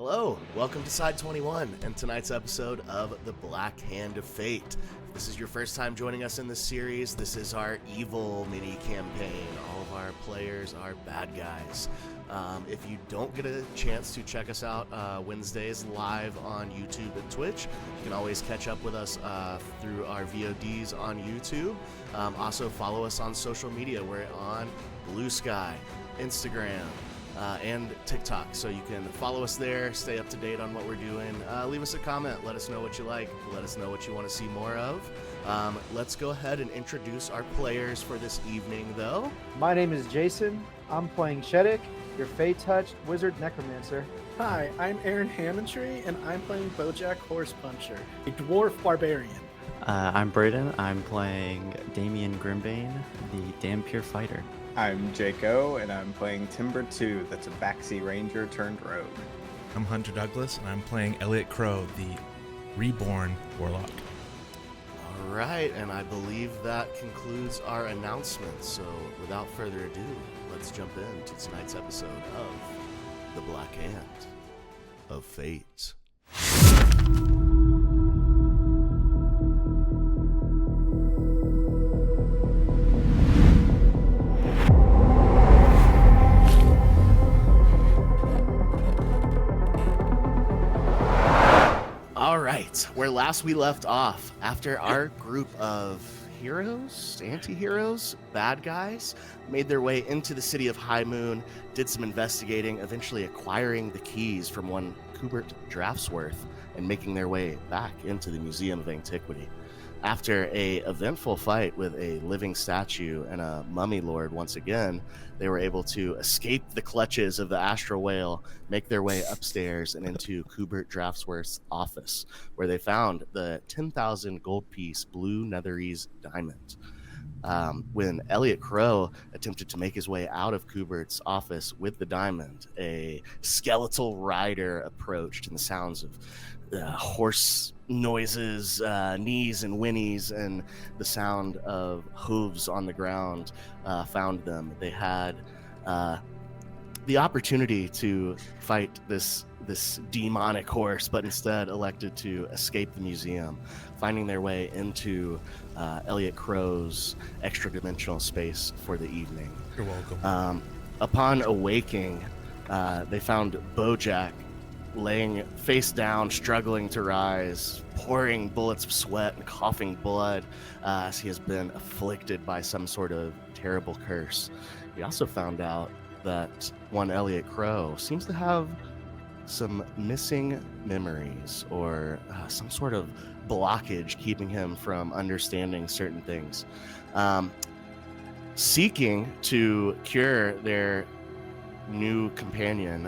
Hello, welcome to Side21 and tonight's episode of The Black Hand of Fate. If this is your first time joining us in this series, this is our evil mini-campaign. All of our players are bad guys. If you don't get a chance to check us out Wednesdays live on YouTube and Twitch, you can always catch up with us through our VODs on YouTube. Also follow us on social media. We're on Blue Sky, Instagram, and TikTok, so you can follow us there, stay up to date on what we're doing. Leave us a comment, let us know what you like, let us know what you want to see more of. Let's go ahead and introduce our players for this evening, though. My name is Jason. I'm playing Shetic, your Fey-touched wizard necromancer. Hi, I'm Aaron Hammontre, and I'm playing Bojack Horse Puncher, a dwarf barbarian. I'm Brayden. I'm playing Damian Grimbane, the damn pure fighter. I'm Jaco, and I'm playing Timber 2, the Tabaxi Ranger turned rogue. I'm Hunter Douglas, and I'm playing Elliot Crowe, the reborn warlock. All right, and I believe that concludes our announcements. So without further ado, let's jump into tonight's episode of The Black Hand of Fate. Where last we left off, after our group of heroes, anti-heroes, bad guys, made their way into the city of High Moon, did some investigating, eventually acquiring the keys from one Kubert Draftsworth, and making their way back into the Museum of Antiquity. After a eventful fight with a living statue and a mummy lord once again, they were able to escape the clutches of the astral whale, make their way upstairs and into Kubert Draftsworth's office, where they found the 10,000 gold piece blue netherese diamond. When Elliot Crowe attempted to make his way out of Kubert's office with the diamond, a skeletal rider approached, and the sounds of horse noises, knees and whinnies, and the sound of hooves on the ground found them. They had the opportunity to fight this demonic horse, but instead elected to escape the museum, finding their way into Elliot Crowe's extra-dimensional space for the evening. You're welcome. Upon awaking, they found Bojack laying face down, struggling to rise, pouring bullets of sweat and coughing blood as he has been afflicted by some sort of terrible curse. We also found out that one Elliot Crowe seems to have some missing memories or some sort of blockage keeping him from understanding certain things. Seeking to cure their new companion,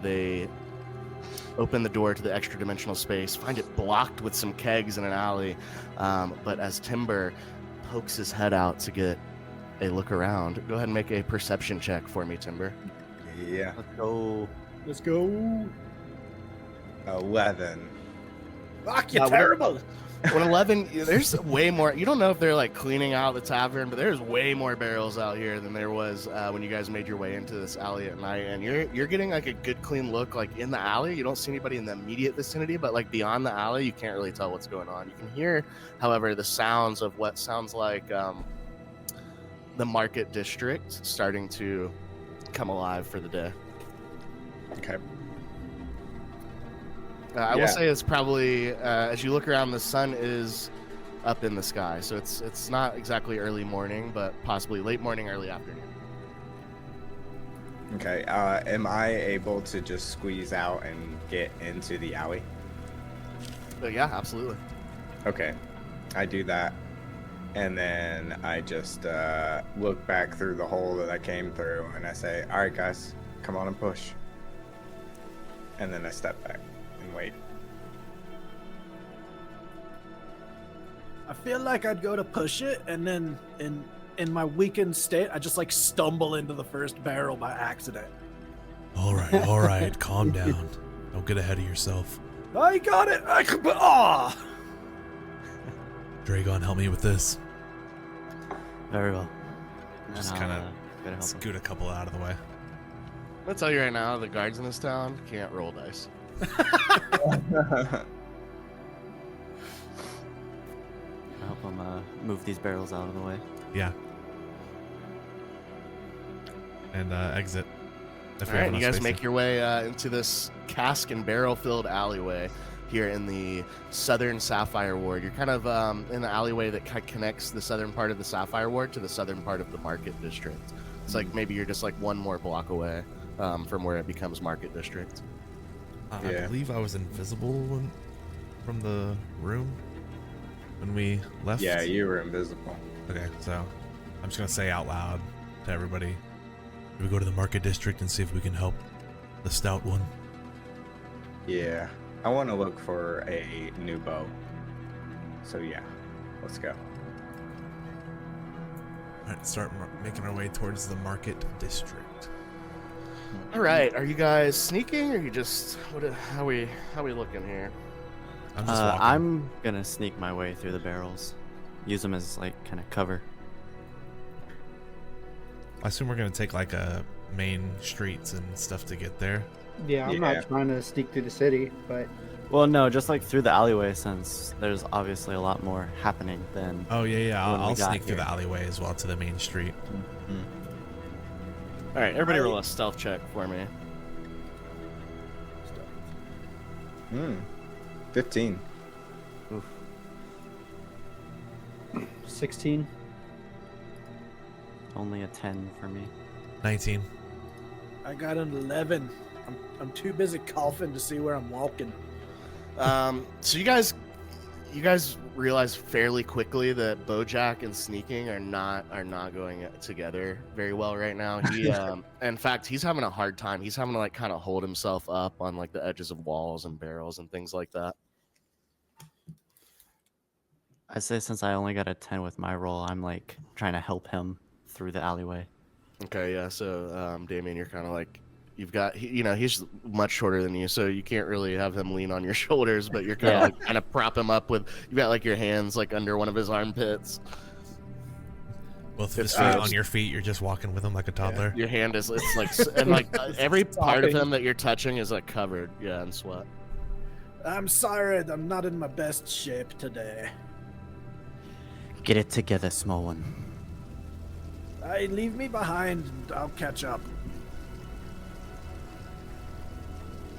they open the door to the extra-dimensional space, find it blocked with some kegs in an alley, but as Timber pokes his head out to get a look around, go ahead and make a perception check for me, Timber. Yeah. Let's go. 11. Fuck, you're terrible. When 11, there's way more. You don't know if they're like cleaning out the tavern, but there's way more barrels out here than there was when you guys made your way into this alley at night. And you're getting like a good clean look like in the alley. You don't see anybody in the immediate vicinity, but like beyond the alley, you can't really tell what's going on. You can hear, however, the sounds of what sounds like the market district starting to come alive for the day. Okay. I will say it's probably, as you look around, the sun is up in the sky. So it's not exactly early morning, but possibly late morning, early afternoon. Okay. Am I able to just squeeze out and get into the alley? But yeah, absolutely. Okay. I do that. And then I just look back through the hole that I came through and I say, all right, guys, come on and push. And then I step back. Wait. I feel like I'd go to push it, and then in my weakened state, I just like stumble into the first barrel by accident. All right, calm down. Don't get ahead of yourself. I got it. Ah! Dragon, help me with this. Very well. Just And kind I'll, of gotta help him. scoot a couple out of the way. I'm gonna tell you right now, the guards in this town can't roll dice. Help him move these barrels out of the way. Yeah. And exit. If we All have right, you enough guys space make there. your way into this cask and barrel filled alleyway here in the southern Sapphire Ward. You're kind of in the alleyway that connects the southern part of the Sapphire Ward to the southern part of the Market District. It's like maybe you're just like one more block away from where it becomes Market District. I Yeah. believe I was invisible from the room when we left. Yeah, you were invisible. Okay, so I'm just gonna say out loud to everybody, we go to the Market District and see if we can help the stout one. Yeah. I want to look for a new bow. So yeah, let's go. Alright, start making our way towards the Market District. All right, are you guys sneaking, or you just how we looking here? I'm just walking. I'm gonna sneak my way through the barrels, use them as like kind of cover. I assume we're gonna take like a main streets and stuff to get there. Yeah, I'm Yeah. not trying to sneak through the city, but Well, no, just like through the alleyway, since there's obviously a lot more happening than. Oh yeah, When we I'll got sneak through here. the alleyway as well to the main street. All right, everybody roll a stealth check for me. 15. 16. Only a 10 for me. 19. I got an 11. I'm too busy coughing to see where I'm walking. So you guys realize fairly quickly that Bojack and sneaking are not going together very well right now. He in fact, he's having a hard time. He's having to like kind of hold himself up on like the edges of walls and barrels and things like that. I say since I only got a 10 with my roll, I'm like trying to help him through the alleyway. Okay, yeah. So Damian, you're kind of like he's much shorter than you, so you can't really have him lean on your shoulders, but you're kind of like prop him up with you got like your hands like under one of his armpits. Both of his It's, feet uh, on your feet. You're just walking with him like a toddler. Your hand is it's like and like every part of him that you're touching is like covered in sweat. I'm sorry, I'm not in my best shape today. Get it together, small one. Leave me behind and I'll catch up.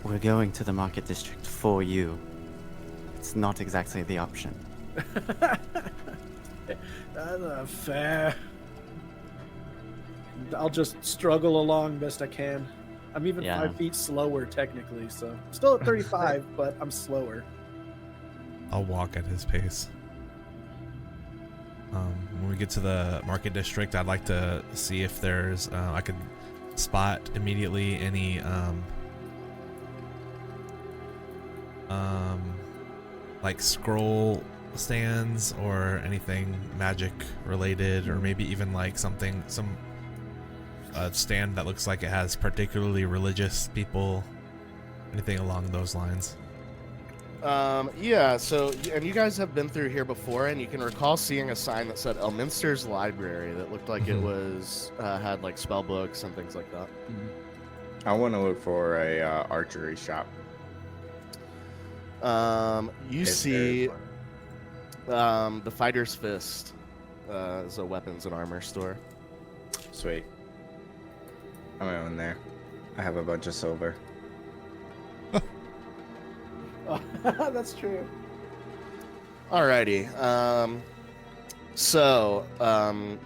We're going to the Market District for you. It's not exactly the option. That's fair. I'll just struggle along best I can. I'm even Yeah. 5 feet slower technically, so still at 35, but I'm slower. I'll walk at his pace. When we get to the Market District, I'd like to see if there's I could spot immediately any like scroll stands or anything magic related, or maybe even like some stand that looks like it has particularly religious people, anything along those lines. Yeah, so, and you guys have been through here before, and you can recall seeing a sign that said Elminster's Library that looked like it was, had like spell books and things like that. I want to look for a archery shop. You If see, there's one. the Fighter's Fist is a weapons and armor store. Sweet. I'm going there. I have a bunch of silver. That's true. Alrighty, so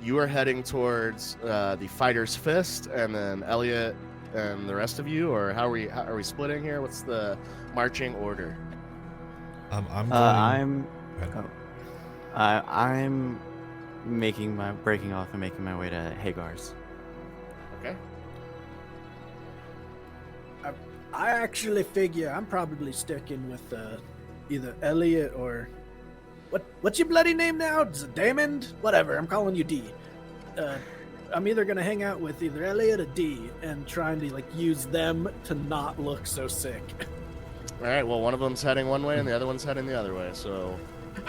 you are heading towards the Fighter's Fist, and then Elliot and the rest of you, or how are we splitting here? What's the marching order? I'm going. I'm Go ahead. I'm breaking off and making my way to Hagar's. Okay. I actually figure I'm probably sticking with either Elliot or what's your bloody name now? Is it Damon? Whatever. I'm calling you D. I'm either gonna hang out with either Elliot or D and trying to like use them to not look so sick. All right. Well, one of them's heading one way, and the other one's heading the other way. So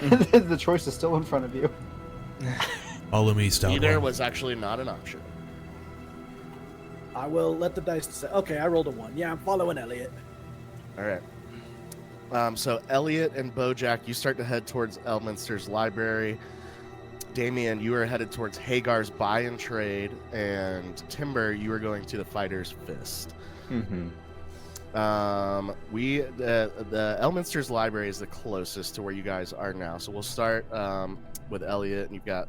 The choice is still in front of you. Follow me, stout either one. was actually not an option. I will let the dice say. Okay, I rolled a 1. Yeah, I'm following Elliot. All right. So Elliot and Bojack, you start to head towards Elminster's library. Damian, you are headed towards Hagar's buy and trade, and Timber, you are going to the Fighter's Fist. Mm-hmm. The Elminster's library is the closest to where you guys are now, so we'll start with Elliot, and you've got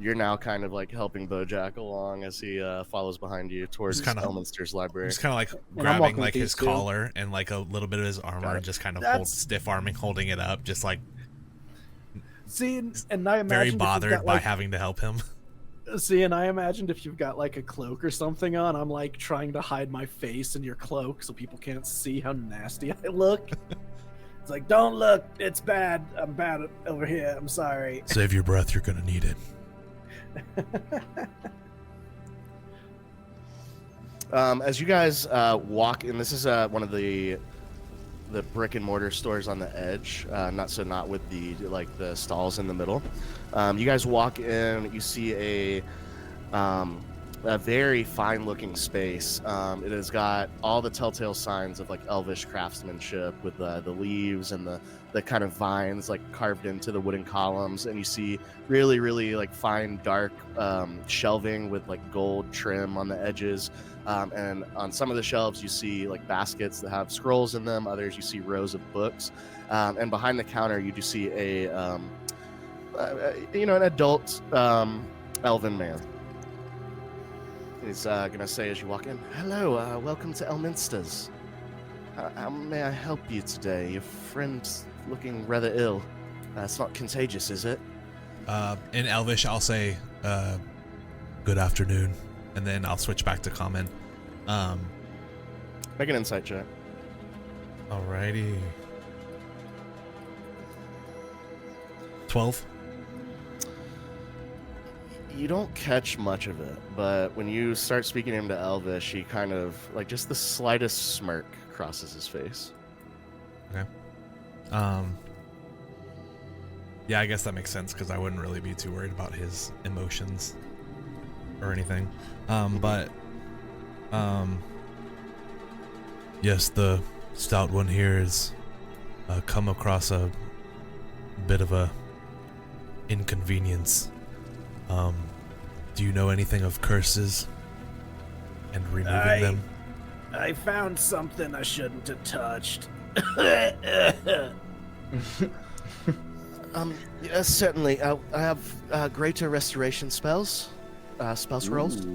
you're now kind of helping Bojack along as he follows behind you towards Elminster's library. Just kind of grabbing his collar and a little bit of his armor and just kind of stiff arming, holding it up, just See, and I imagine very bothered by having to help him. See, and I imagined if you've got a cloak or something on, I'm trying to hide my face in your cloak so people can't see how nasty I look. It's don't look, it's bad. I'm bad over here. I'm sorry. Save your breath, you're gonna need it. As you guys walk in, this is one of the brick and mortar stores on the edge, not with the stalls in the middle. You guys walk in, you see a very fine looking space. It has got all the telltale signs of elvish craftsmanship with the leaves and the kind of vines carved into the wooden columns, and you see really fine dark shelving with gold trim on the edges. And on some of the shelves you see baskets that have scrolls in them. Others you see rows of books, and behind the counter you do see an adult elven man. He's gonna say as you walk in, "Hello, welcome to Elminster's. How may I help you today? Your friend's looking rather ill. It's not contagious, is it?" In Elvish, I'll say, "Good afternoon," and then I'll switch back to common. Make an insight check. Alrighty. 12. You don't catch much of it, but when you start speaking him to Elvish, he kind of just the slightest smirk crosses his face. Okay. Yeah, I guess that makes sense because I wouldn't really be too worried about his emotions or anything. Yes, the stout one here has come across a bit of a inconvenience. Do you know anything of curses and removing them? I found something I shouldn't have touched. Yes, certainly. I have greater restoration spells, spell scrolls.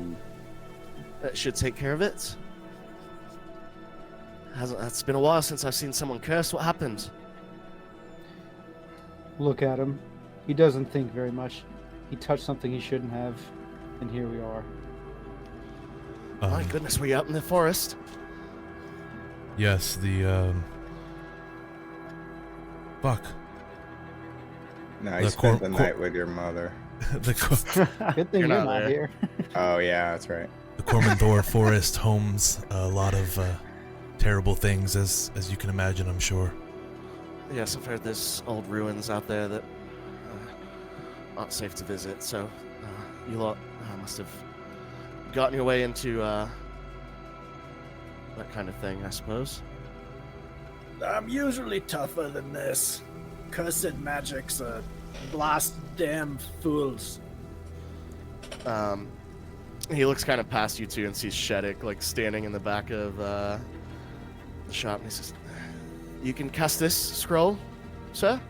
That should take care of it. It's been a while since I've seen someone curse. What happened? Look at him. He doesn't think very much. He touched something he shouldn't have, and here we are. My goodness, were you out in the forest? Yes, fuck. No, you spent the night with your mother. Good thing you're not here. Oh, yeah, that's right. The Cormandor Forest homes a lot of terrible things, as you can imagine, I'm sure. Yes, I've heard there's old ruins out there that aren't safe to visit, so you lot must have gotten your way into that kind of thing, I suppose. I'm usually tougher than this. Cursed magic's a blast damn fools. He looks kind of past you two and sees Shetic standing in the back of the shop, and he says, "You can cast this scroll, sir?"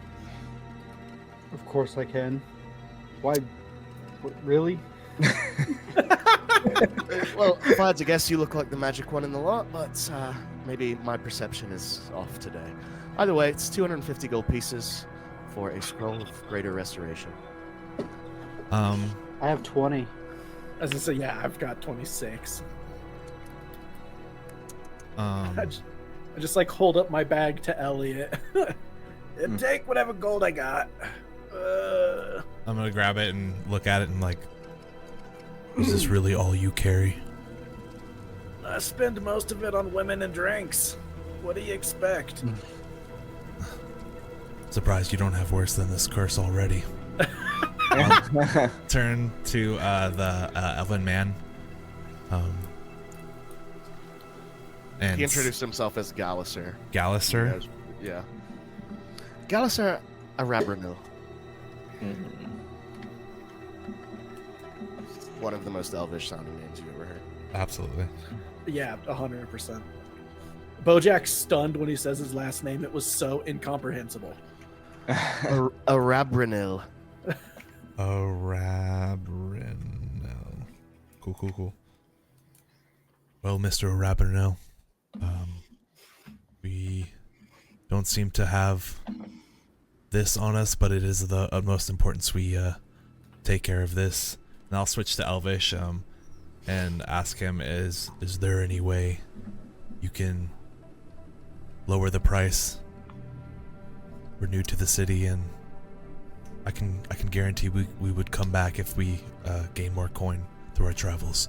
Of course I can. Why? Really? Well, if I had to guess, you look like the magic one in the lot, but maybe my perception is off today. Either way, it's 250 gold pieces for a scroll of greater restoration. I have 20. As I say, yeah, I've got 26. I just hold up my bag to Elliot and take whatever gold I got. I'm gonna grab it and look at it and is this really all you carry? I spend most of it on women and drinks. What do you expect? Surprised you don't have worse than this curse already. Turn to the elven man. And He introduced himself as Galliser. Galliser. Yeah. Galliser Arabranil. One of the most elvish sounding names you've ever heard. Absolutely. Yeah, 100%. Bojack's stunned when he says his last name. It was so incomprehensible. Arabranil. Arabranel. Cool. Well, Mr. Arabranel, we don't seem to have this on us, but it is the utmost importance we take care of this. And I'll switch to Elvish and ask him, is there any way you can lower the price? We're new to the city, and I can guarantee we would come back if we gain more coin through our travels.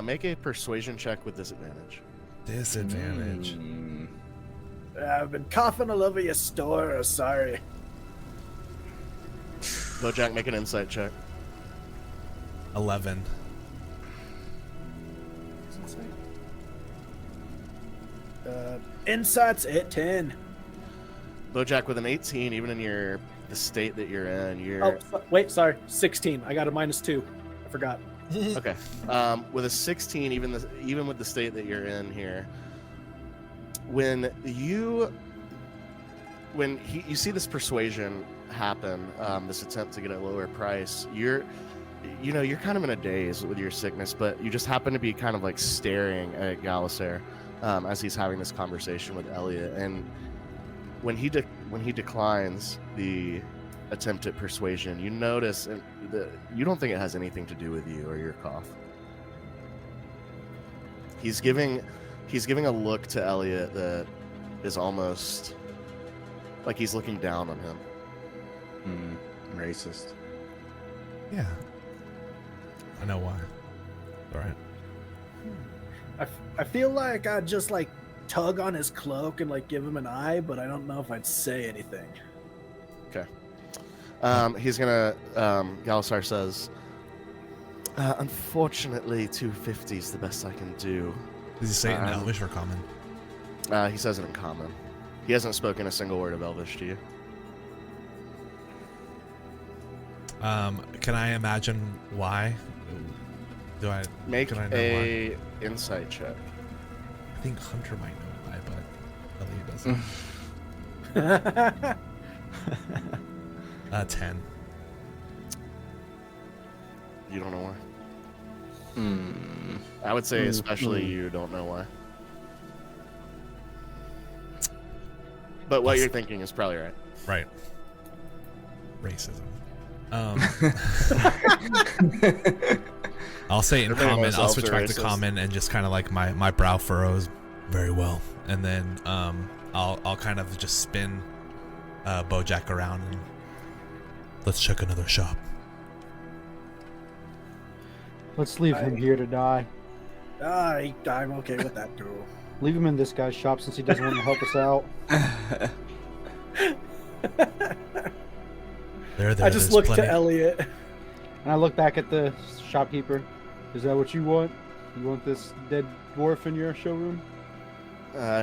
Make a persuasion check with disadvantage. Disadvantage. I've been coughing all over your store. Sorry. Bojack, make an insight check. 11. Insights at 10. Bojack, with an 18, even in the state that you're in, Oh, wait, sorry. 16. I got a -2. I forgot. okay. With a 16, even with the state that you're in here, when you see this persuasion happen, this attempt to get a lower price, you're kind of in a daze with your sickness, but you just happen to be kind of like staring at Galliser as he's having this conversation with Elliot, and when he declines the attempt at persuasion, you notice that you don't think it has anything to do with you or your cough. He's giving a look to Elliot that is almost like he's looking down on him. Racist. Yeah. I know why. All right. I feel like I'd just like tug on his cloak and like give him an eye, but I don't know if I'd say anything. Okay. He's gonna. Galliser says, "Unfortunately, 250 is the best I can do." Does he say it in Elvish or Common? He says it in Common. He hasn't spoken a single word of Elvish to you. Can I imagine why? Make can I know a insight check. I think Hunter might know why, but Elliot doesn't. 10. You don't know why. I would say, especially you don't know why. But what you're thinking is probably right. Right. Racism. I'll say it in Everybody Common. knows I'll elves switch are back to racist. Common and just kind of like my brow furrows very well, and then I'll kind of just spin Bojack around and let's check another shop. Let's leave him here to die. I'm okay with that too. Leave him in this guy's shop since he doesn't want to help us out. There. I just there's looked plenty. to Elliot. And I look back at the shopkeeper. Is that what you want? You want this dead dwarf in your showroom?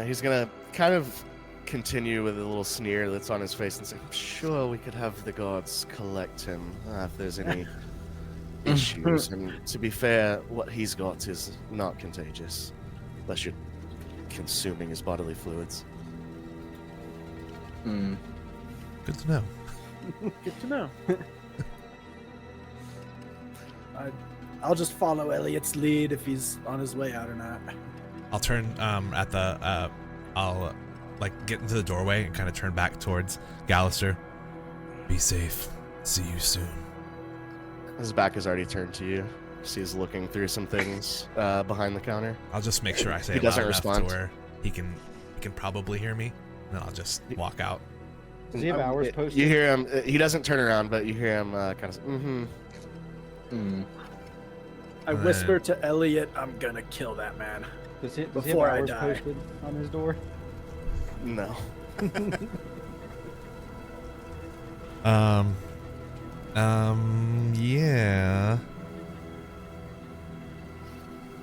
He's gonna kind of continue with a little sneer that's on his face and say, "I'm sure we could have the gods collect him if there's any issues. And to be fair, what he's got is not contagious, unless you're consuming his bodily fluids." Good to know. Good to know. I'll just follow Elliot's lead if he's on his way out or not. I'll turn at the I'll like get into the doorway and kind of turn back towards Galliser. Be safe. See you soon. His back is already turned to you. He's looking through some things behind the counter. I'll just make sure I say He it loud doesn't enough respond. to where he can probably hear me, and then I'll just walk out. Does he have hours posted? You hear him. He doesn't turn around, but you hear him kind of say, I whisper to Elliot, "I'm gonna kill that man." Does he have before I hours die. posted on his door? No. Yeah.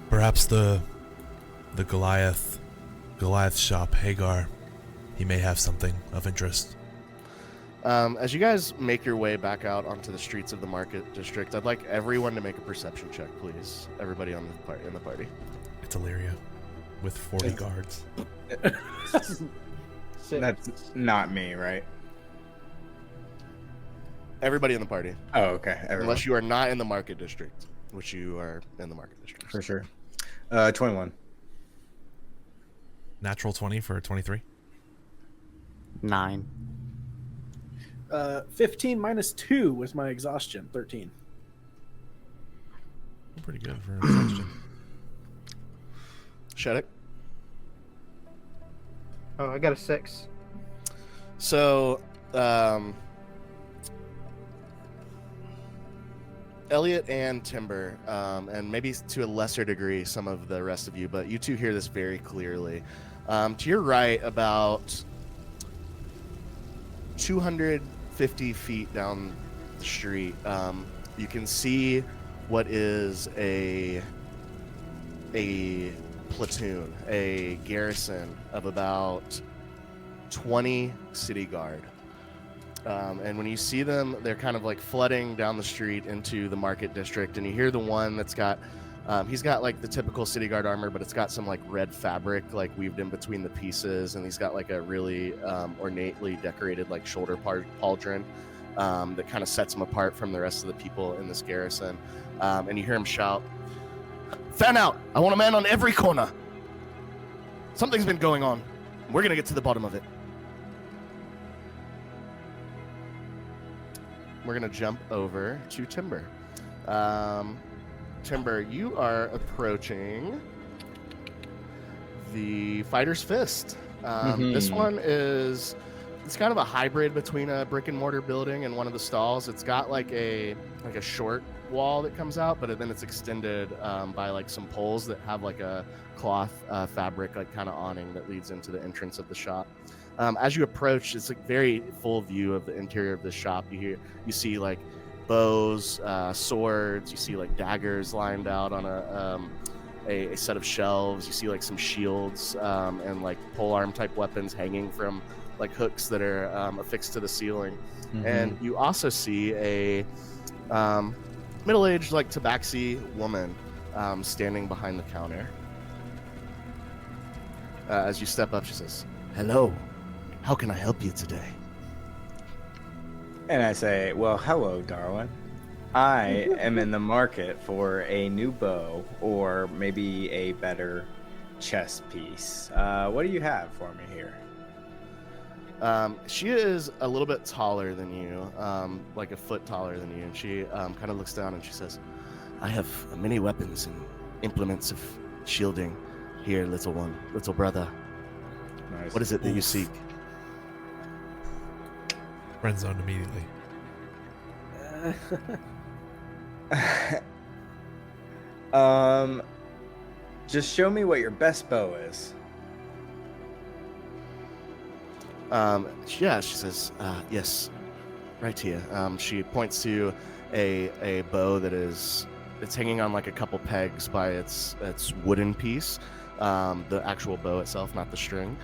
Perhaps the the Goliath shop, Hagar. He may have something of interest. As you guys make your way back out onto the streets of the market district, I'd like everyone to make a perception check, please. Everybody in the party. It's Illyria with 40 guards. That's not me, right? Everybody in the party. Oh, okay. Everyone. Unless you are not in the market district, which you are in the market district. For sure. 21. Natural 20 for 23. 9. 15 minus 2 was my exhaustion. 13. Pretty good for an exhaustion. Shetic. Oh, I got a 6. So, Elliot and Timber, and maybe to a lesser degree some of the rest of you, but you two hear this very clearly. To your right, about 250 feet down the street, you can see what is a platoon, a garrison of about 20 city guard. And when you see them, they're kind of like flooding down the street into the market district, and you hear the one that's got he's got like the typical city guard armor, but it's got some like red fabric like weaved in between the pieces, and he's got like a really ornately decorated like shoulder pauldron that kind of sets him apart from the rest of the people in this garrison. And you hear him shout, "Fan out! I want a man on every corner! Something's been going on. We're gonna get to the bottom of it." We're gonna jump over to Timber. Timber, you are approaching the Fighter's Fist. This one it's kind of a hybrid between a brick and mortar building and one of the stalls. It's got like a short wall that comes out, but then it's extended by like some poles that have like a cloth fabric like kind of awning that leads into the entrance of the shop. As you approach, it's a very full view of the interior of the shop. You see like bows, swords. You see like daggers lined out on a set of shelves. You see like some shields and like polearm type weapons hanging from like hooks that are affixed to the ceiling. And you also see a middle-aged like tabaxi woman standing behind the counter. As you step up, she says, "Hello. How can I help you today?" And I say, "Well, hello, Darwin. I am in the market for a new bow or maybe a better chess piece. What do you have for me here?" She is a little bit taller than you, like a foot taller than you. And she kind of looks down and she says, "I have many weapons and implements of shielding here, little brother. Nice. What is it that you seek?" Friend zoned immediately. Just show me what your best bow is. Yeah, she says, "Yes, right here." She points to a bow that it's hanging on like a couple pegs by its wooden piece, the actual bow itself, not the string.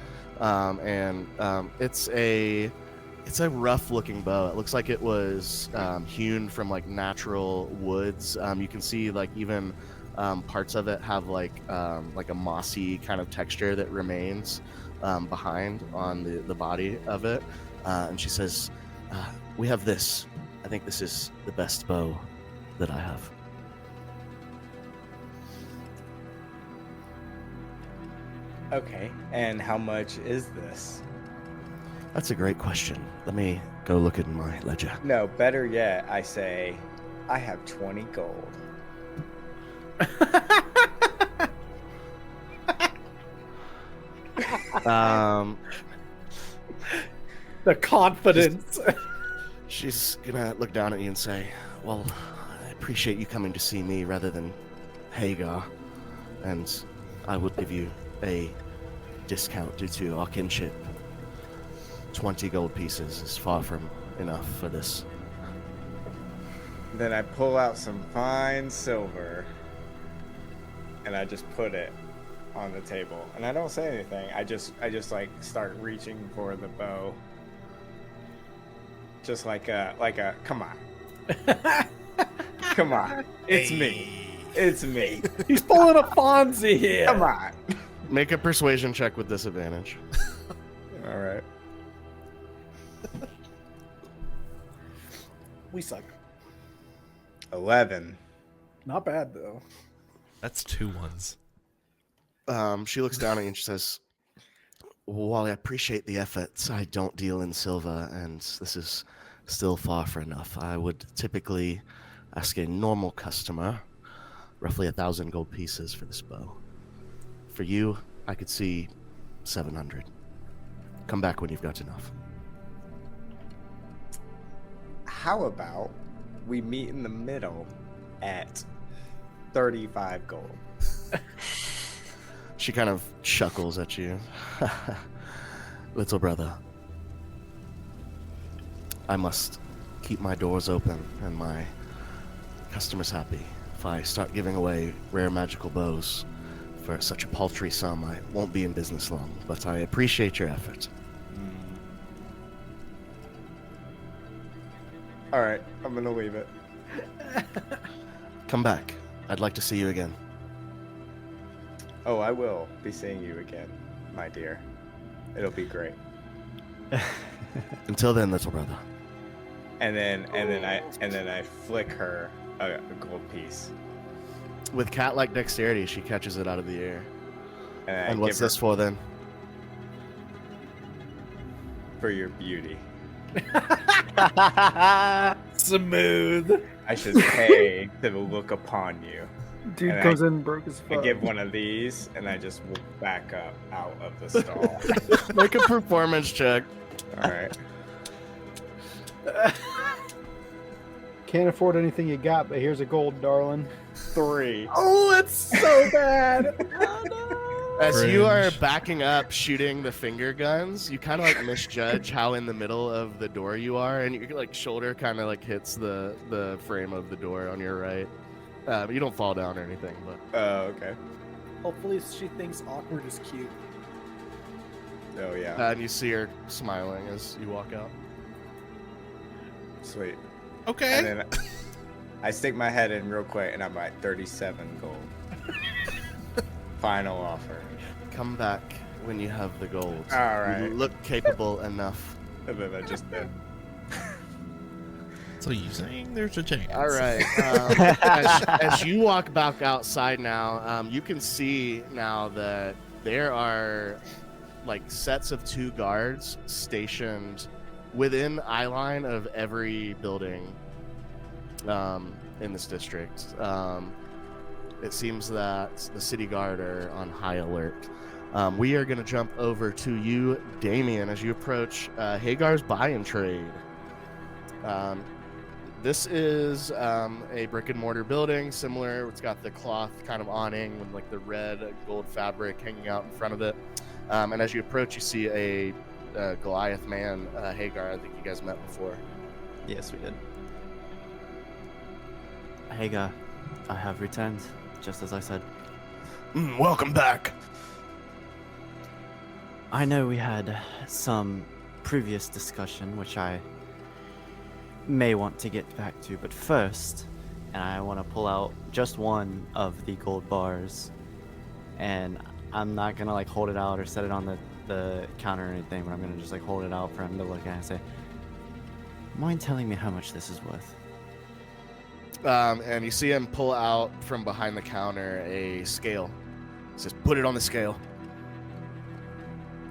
It's a rough looking bow. It looks like it was hewn from like natural woods. You can see like even parts of it have like a mossy kind of texture that remains behind on the body of it. And she says, "We have this. I think this is the best bow that I have." Okay, and how much is this? That's a great question. Let me go look at my ledger. No, better yet, I say, I have 20 gold. The confidence. She's gonna look down at you and say, "Well, I appreciate you coming to see me rather than Hagar, and I will give you a discount due to our kinship. 20 gold pieces is far from enough for this." Then I pull out some fine silver and I just put it on the table, and I don't say anything. I just like start reaching for the bow, just like a come on, come on, it's me, it's me. He's pulling a Fonzie here. Come on. Make a persuasion check with disadvantage. All right. We suck. 11. Not bad though. That's 2 ones. She looks down at you and she says, "While I appreciate the efforts, I don't deal in silver, and this is still far from enough. I would typically ask a normal customer roughly 1,000 gold pieces for this bow. For you, I could see 700. Come back when you've got enough." How about we meet in the middle at 35 gold? She kind of chuckles at you. "Little brother, I must keep my doors open and my customers happy. If I start giving away rare magical bows for such a paltry sum, I won't be in business long, but I appreciate your effort." All right, I'm gonna leave it. "Come back. I'd like to see you again." Oh, I will be seeing you again, my dear. It'll be great. "Until then, little brother." And then I flick her a gold piece. With cat-like dexterity, she catches it out of the air. And, And what's this for then? for your beauty. Smooth. I should pay to look upon you. Dude And goes in broke as I fuck. give one of these, and I just walk back up out of the stall. Make a performance check. All right. Can't afford anything you got, but here's a gold, darling. 3. Oh, it's so bad. As you are Cringe. backing up, shooting the finger guns, you kind of like misjudge how in the middle of the door you are, and your like shoulder kind of like hits the frame of the door on your right. You don't fall down or anything, but Oh, okay. Hopefully she thinks awkward is cute. Oh, yeah. and you see her smiling as you walk out. Sweet. Okay. And then I stick my head in real quick, and I'm at 37 gold. Final offer. "Come back when you have the gold. All right. You look capable enough." And then I just did. So you saying there's a chance? All right. As you walk back outside now, you can see now that there are like sets of 2 guards stationed within eye line of every building in this district. It seems that the city guard are on high alert. We are going to jump over to you, Damian, as you approach Hagar's Buy and Trade. This is a brick and mortar building, similar. It's got the cloth kind of awning with like the red gold fabric hanging out in front of it. And as you approach, you see a Goliath man, Hagar. I think you guys met before. Yes, we did. Hagar, I have returned, just as I said. Welcome back. I know we had some previous discussion, which I may want to get back to, but first, and I want to pull out just one of the gold bars, and I'm not gonna like hold it out or set it on the counter or anything, but I'm gonna just like hold it out for him to look at and say, "Mind telling me how much this is worth?" And you see him pull out from behind the counter a scale. He says, "Put it on the scale."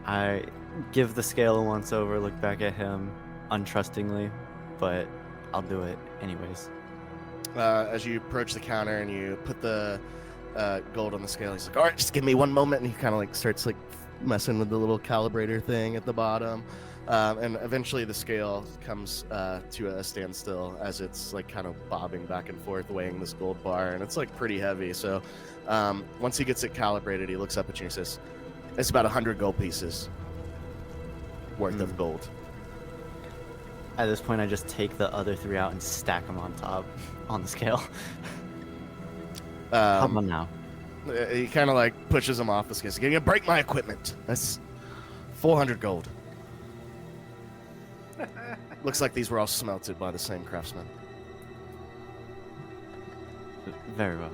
I give the scale a once over, look back at him untrustingly, but I'll do it anyways. As you approach the counter and you put the gold on the scale, he's like, "All right, just give me one moment." And he kind of like starts like messing with the little calibrator thing at the bottom. And eventually the scale comes to a standstill as it's like kind of bobbing back and forth, weighing this gold bar, and it's like pretty heavy. So once he gets it calibrated, he looks up at you and says, "It's about 100 gold pieces worth of gold." At this point, I just take the other 3 out and stack them on top on the scale. How about now? He kind of like pushes him off the skis. You're gonna break my equipment. That's 400 gold. Looks like these were all smelted by the same craftsman. Very well.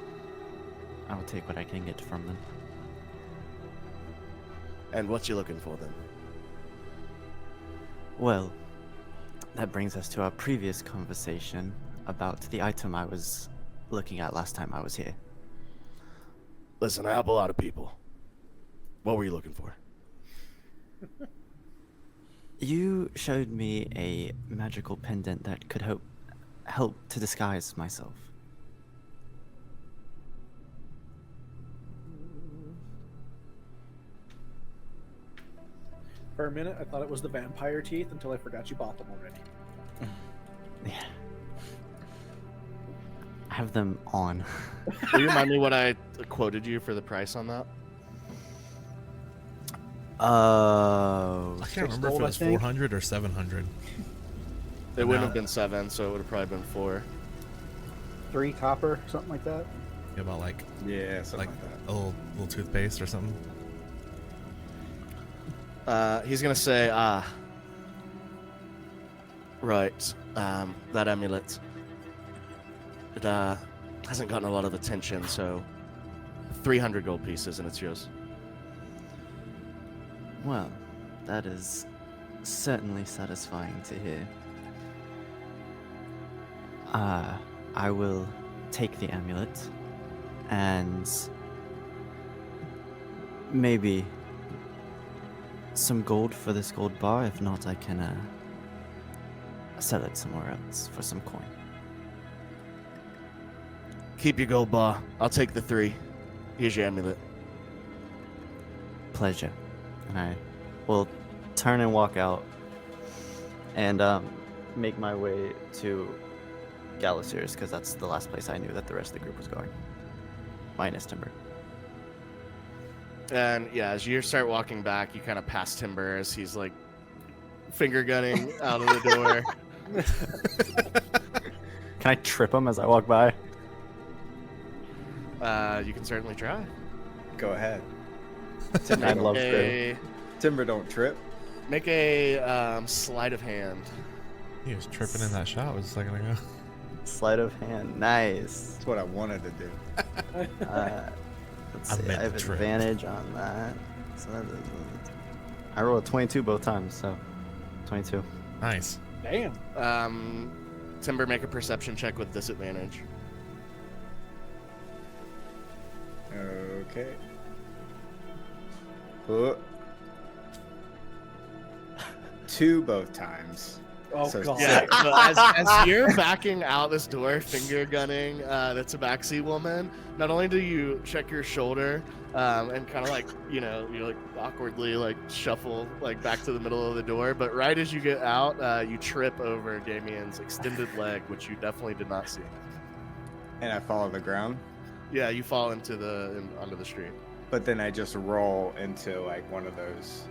I will take what I can get from them. And what you looking for then? Well, that brings us to our previous conversation about the item I was looking at last time I was here. Listen, I help a lot of people. What were you looking for? You showed me a magical pendant that could help to disguise myself. For a minute, I thought it was the vampire teeth until I forgot you bought them already. Yeah. I have them on. Will you remind me what I quoted you for the price on that? Oh. I can't remember if it gold, I was think. 400 or 700. It wouldn't No. have been 7, so it would have probably been 4. 3 copper, something like that. Yeah, about like Yeah, something like like that. a little toothpaste or something. He's gonna say, right, that amulet. It hasn't gotten a lot of attention, so 300 gold pieces and it's yours. Well, that is certainly satisfying to hear. I will take the amulet and maybe some gold for this gold bar. If not, I can sell it somewhere else for some coin. Keep your gold bar. I'll take the 3. Here's your amulet. Pleasure. And I will turn and walk out and make my way to Galasiers, because that's the last place I knew that the rest of the group was going. Minus Timber. And yeah, as you start walking back, you kind of pass Timber as he's like finger gunning out of the door. Can I trip him as I walk by? You can certainly try. Go ahead. I'd love to. a, Timber don't trip. make a sleight of hand. He was tripping in that shot a second ago. Sleight of hand. Nice. That's what I wanted to do. Let's I see. I meant have to trip. advantage on that. So that is, I rolled a 22 both times, so 22. Nice. Damn. Timber, make a perception check with disadvantage. Okay. Oh. 2 both times. Oh, So God. Yeah, so as you're backing out this door, finger gunning the Tabaxi woman, not only do you check your shoulder and kind of like, you like awkwardly like shuffle like back to the middle of the door, but right as you get out, you trip over Damian's extended leg, which you definitely did not see. And I follow the ground. Yeah, you fall into onto the street. But then I just roll into like one of those,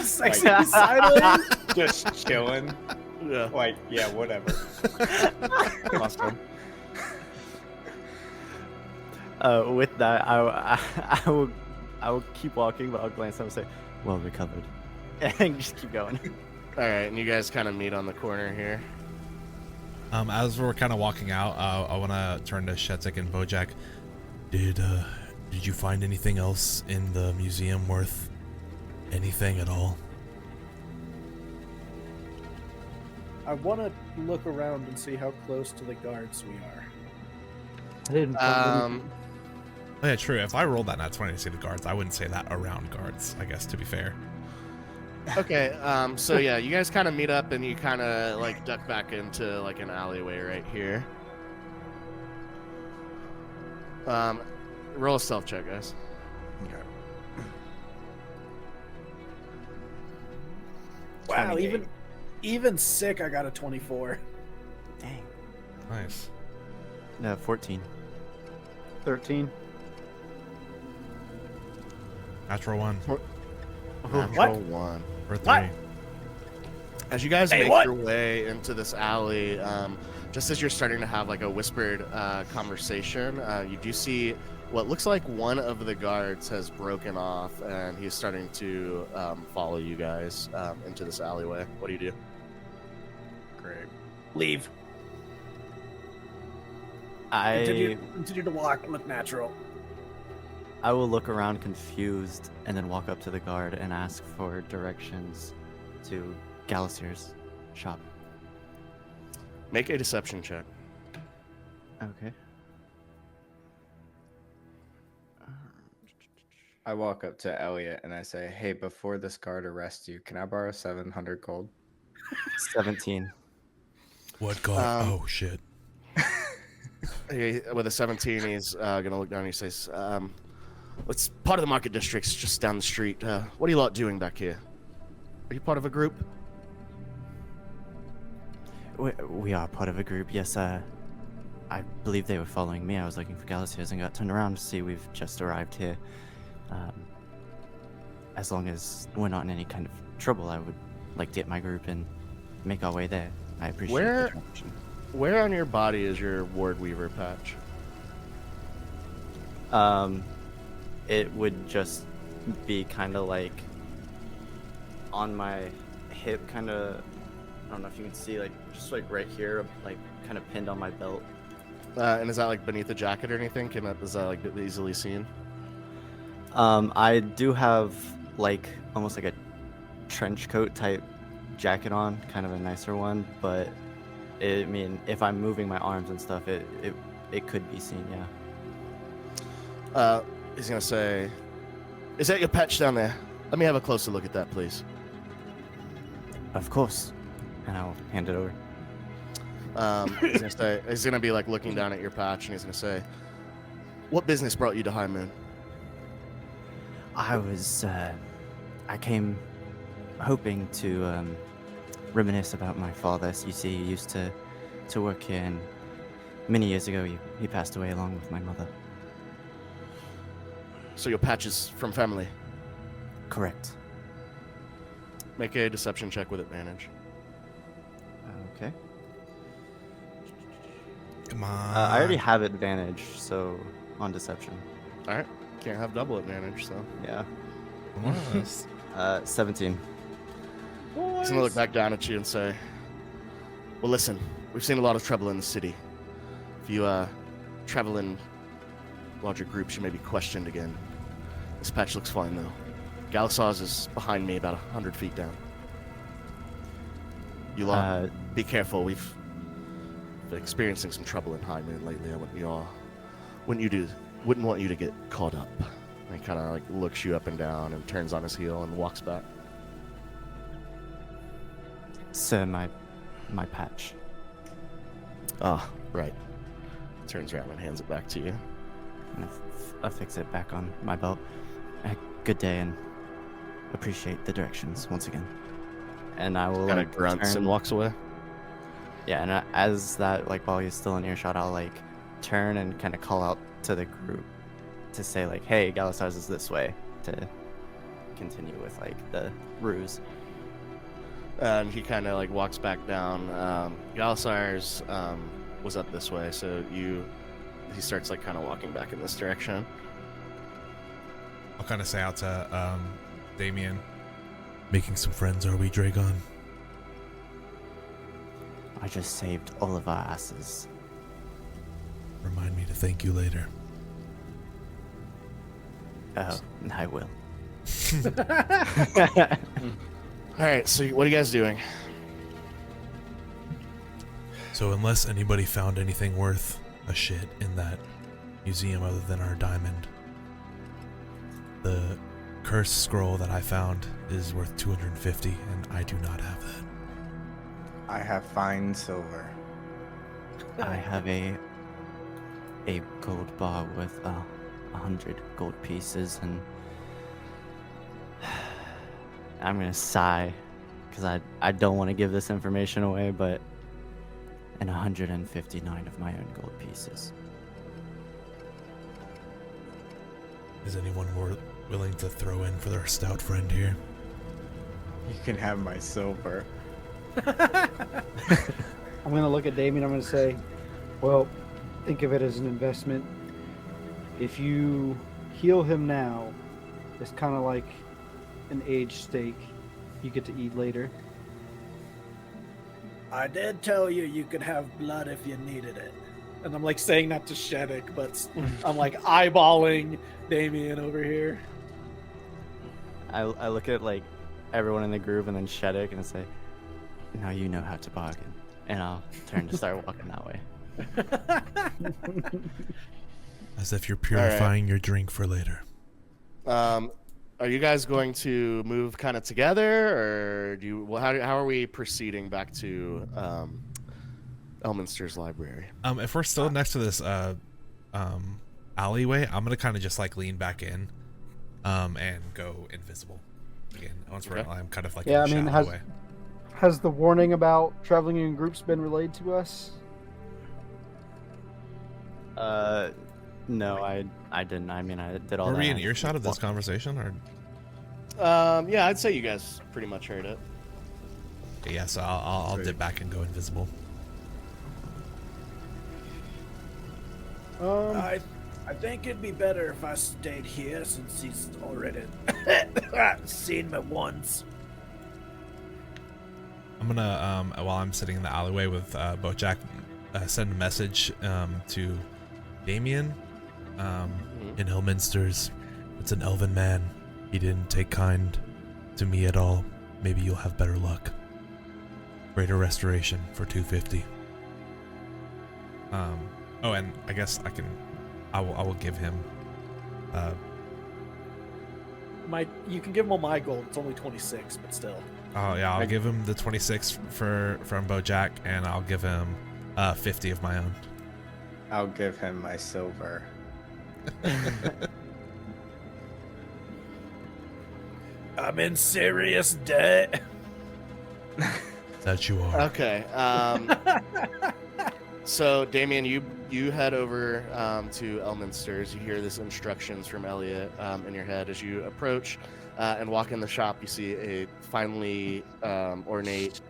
Sexy Like- sideways. just chilling. Yeah, Like, yeah, whatever. awesome. With that, I will keep walking, but I'll glance up and say, "Well recovered," and just keep going. All right, and you guys kind of meet on the corner here. As we're kind of walking out, I want to turn to Shetic and Bojack. Did you find anything else in the museum worth anything at all? I want to look around and see how close to the guards we are. I didn't find anything. Oh, yeah, true. If I rolled that nat 20 to see the guards, I wouldn't say that around guards, I guess, to be fair. Okay, so yeah, you guys kind of meet up and you kind of like duck back into like an alleyway right here. Roll a stealth check, guys. Wow, 28. even sick, I got a 24. Dang. Nice. No, 14. 13. Natural 1 Natural 1. for 3. What? As you guys Hey, make what? your way into this alley, just as you're starting to have like a whispered conversation, you do see what looks like one of the guards has broken off, and he's starting to follow you guys into this alleyway. What do you do? Great. Leave. Continue to walk. Look natural. I will look around confused and then walk up to the guard and ask for directions to Galisier's shop. Make a deception check. Okay. I walk up to Elliot and I say, "Hey, before this guard arrests you, can I borrow 700 gold?" 17. What god? Oh shit. With a 17, he's gonna look down and he says, "It's part of the market district's just down the street. What are you lot doing back here? Are you part of a group?" We are part of a group, yes. I believe they were following me. I was looking for Galisier's and got turned around to see we've just arrived here. As long as we're not in any kind of trouble, I would like to get my group and make our way there. I appreciate the introduction. Where on your body is your Ward Weaver patch? It would just be kind of like on my hip, kind of. I don't know if you can see, like just like right here, like kind of pinned on my belt. And is that like beneath the jacket or anything? Is that like easily seen? I do have like almost like a trench coat type jacket on, kind of a nicer one, but I mean, if I'm moving my arms and stuff, it could be seen, yeah. He's gonna say, "Is that your patch down there? Let me have a closer look at that, please." Of course. And I'll hand it over. He's gonna be like looking down at your patch, and he's gonna say, "What business brought you to High Moon?" I came hoping to reminisce about my father. You see, he used to work here, and many years ago he passed away along with my mother. So your patch is from family? Correct. Make a deception check with advantage. Okay. Come on. I already have advantage, so on deception. All right. Can't have double advantage, so. Yeah. Come on. 17. He's gonna look back down at you and say, "Well, listen, we've seen a lot of trouble in the city. If you travel in larger groups, you may be questioned again. This patch looks fine, though. Galisier's is behind me, about 100 feet down. You lot, be careful. We've been experiencing some trouble in High Moon lately. I wouldn't want you to get caught up." And he kind of like looks you up and down and turns on his heel and walks back. Sir, my patch. Ah, right. Turns around and hands it back to you. And I fix it back on my belt. Good day, and appreciate the directions once again. And I will Kind of grunts and walks away. Yeah, and as that, like, while he's still in earshot, I'll like turn and kind of call out to the group to say like, "Hey, Galisier's is this way," to continue with like the ruse. And he kind of like walks back down. Galisier's was up this way, so he starts like kind of walking back in this direction. I'll kind of say out to Damian, "Making some friends, are we, Dragon?" I just saved all of our asses. Remind me to thank you later. Oh, I will. All right, so what are you guys doing? So unless anybody found anything worth a shit in that museum other than our diamond, the cursed scroll that I found is worth 250, and I do not have that. I have fine silver. I have a gold bar with 100 gold pieces, and I'm gonna sigh because I don't want to give this information away, but and 159 of my own gold pieces. Is anyone more willing to throw in for their stout friend here? You can have my silver. I'm gonna look at Damian. I'm gonna say, well, think of it as an investment. If you heal him now, it's kind of like an aged steak you get to eat later. I did tell you you could have blood if you needed it. And I'm like saying that to Shetic, but I'm like eyeballing Damian over here. I look at like everyone in the group and then Shetic and I say, now you know how to bargain. And I'll turn to start walking that way. As if you're purifying your drink for later. Are you guys going to move kind of together, or do you? Well, how are we proceeding back to Elminster's library? If we're still next to this alleyway, I'm gonna kind of just like lean back in, and go invisible again. Once we're, I'm kind of like Yeah, I in mean, the shadow way. has the warning about traveling in groups been relayed to us? No, I didn't. I mean, I did all Were that. we in earshot of this conversation, or? Yeah, I'd say you guys pretty much heard it. Okay, yeah, so I'll dip back and go invisible. I think it'd be better if I stayed here since he's already seen me once. I'm gonna while I'm sitting in the alleyway with Bojack, send a message to Damian. In Elminster's, it's an elven man. He didn't take kind to me at all. Maybe you'll have better luck. Greater restoration for 250. Oh, and I guess I will give him. You can give him all my gold. It's only 26, but still. Oh yeah, I'll give him the 26 from Bojack, and I'll give him 50 of my own. I'll give him my silver. I'm in serious debt. That you are. Okay. So, Damian, you head over to Elminster's. You hear this instructions from Elliot in your head as you approach and walk in the shop. You see a finely ornate,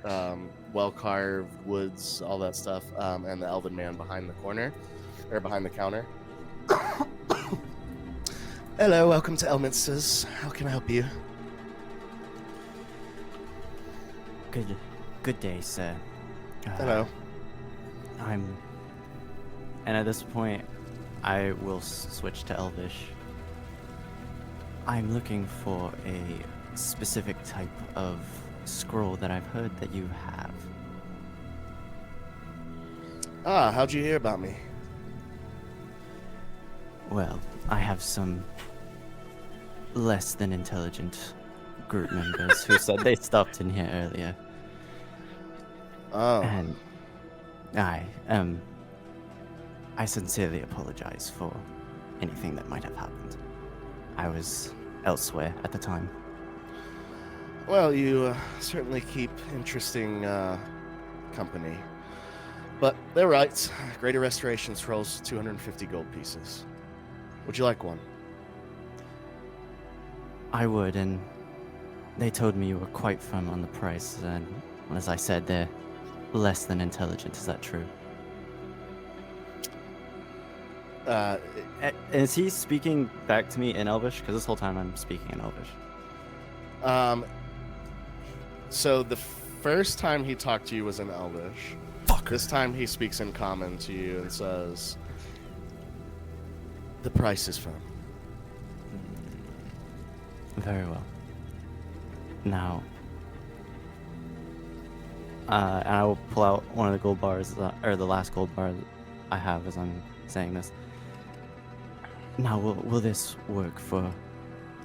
well-carved woods, all that stuff, and the elven man behind the counter. Hello, welcome to Elminster's. How can I help you? Good day, sir. Hello. And at this point, I will switch to Elvish. I'm looking for a specific type of scroll that I've heard that you have. Ah, how'd you hear about me? Well, I have some less than intelligent group members who said they stopped in here earlier. Oh. And I sincerely apologize for anything that might have happened. I was elsewhere at the time. Well, you certainly keep interesting company. But they're right. Greater Restoration Scrolls, 250 gold pieces. Would you like one? I would, and they told me you were quite firm on the price, and as I said, they're less than intelligent. Is that true? Is he speaking back to me in Elvish? Because this whole time I'm speaking in Elvish. So the first time he talked to you was in Elvish. Fucker. This time he speaks in Common to you and says, "The price is firm." Very well. Now, and I will pull out one of the gold bars, or the last gold bar that I have as I'm saying this. Now, will this work for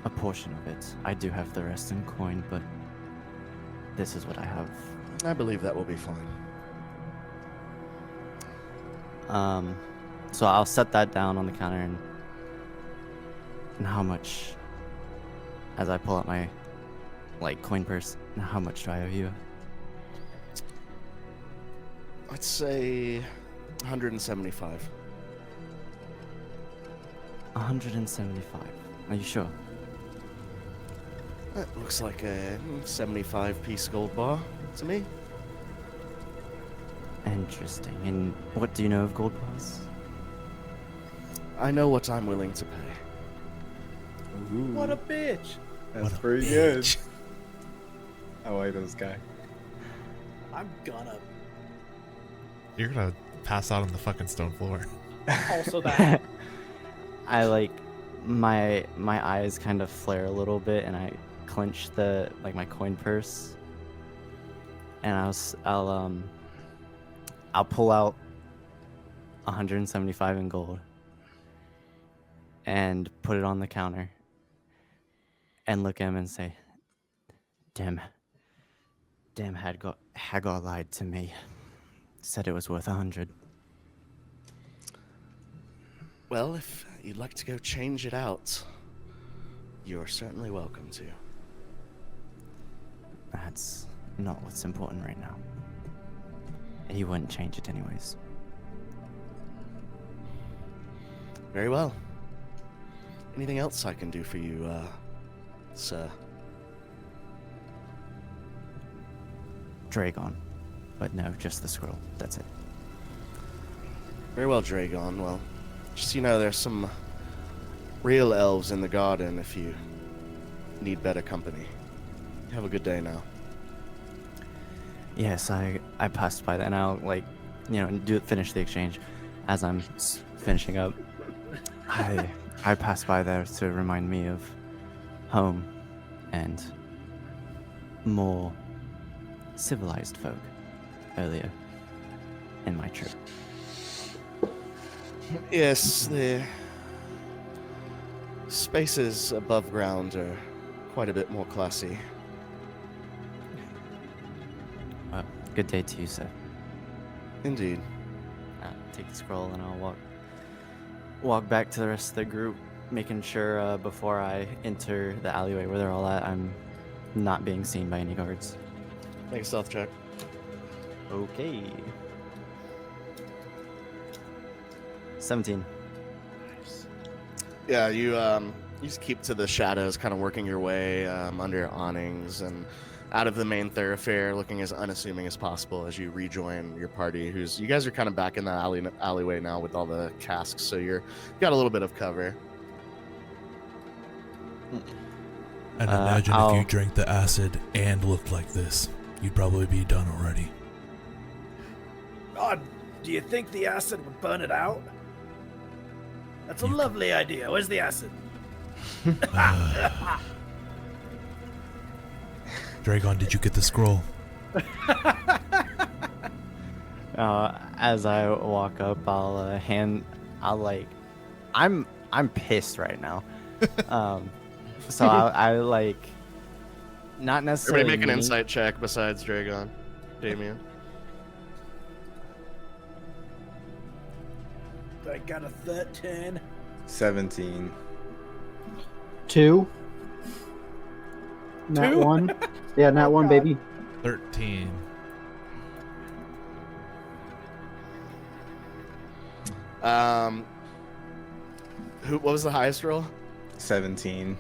a portion of it? I do have the rest in coin, but this is what I have. I believe that will be fine. So I'll set that down on the counter, and how much, as I pull out my, coin purse, how much do I owe you? I'd say 175. 175. Are you sure? That looks like a 75-piece gold bar to me. Interesting. And what do you know of gold bars? I know what I'm willing to pay. What a bitch! That's What a pretty good. bitch. I like this guy. I'm gonna. You're gonna pass out on the fucking stone floor. Also that. I like my eyes kind of flare a little bit, and I clench my coin purse, and I'll pull out 175 in gold and put it on the counter and look at him and say, damn Hagar lied to me. Said it was worth 100. Well, if you'd like to go change it out, you're certainly welcome to. That's not what's important right now. He wouldn't change it anyways. Very well. Anything else I can do for you, sir? Dragon. But no, just the scroll. That's it. Very well, Dragon. Well, just so you know, there's some real elves in the garden if you need better company. Have a good day now. Yes, I passed by that, and I'll finish the exchange. As I'm finishing up, I passed by there to remind me of home and more civilized folk earlier in my trip. Yes, the spaces above ground are quite a bit more classy. Well, good day to you, sir. Indeed. I'll take the scroll and I'll walk back to the rest of the group, making sure before I enter the alleyway where they're all at, I'm not being seen by any guards. Make a stealth check. Okay. 17. Yeah, you just keep to the shadows, kind of working your way under awnings and out of the main thoroughfare, looking as unassuming as possible as you rejoin your party. You guys are kind of back in the alleyway now with all the casks, so you got a little bit of cover. And imagine if you drank the acid and looked like this, you'd probably be done already. God, do you think the acid would burn it out? That's a lovely idea. Where's the acid? Dragon, did you get the scroll? As I walk up, I'm pissed right now. So I not necessarily. Everybody make an insight check besides Dragon. Damian. I got a 13. 17. 2. Nat 2? 1. Yeah, Nat 1, God. baby. 13. What was the highest roll? 17.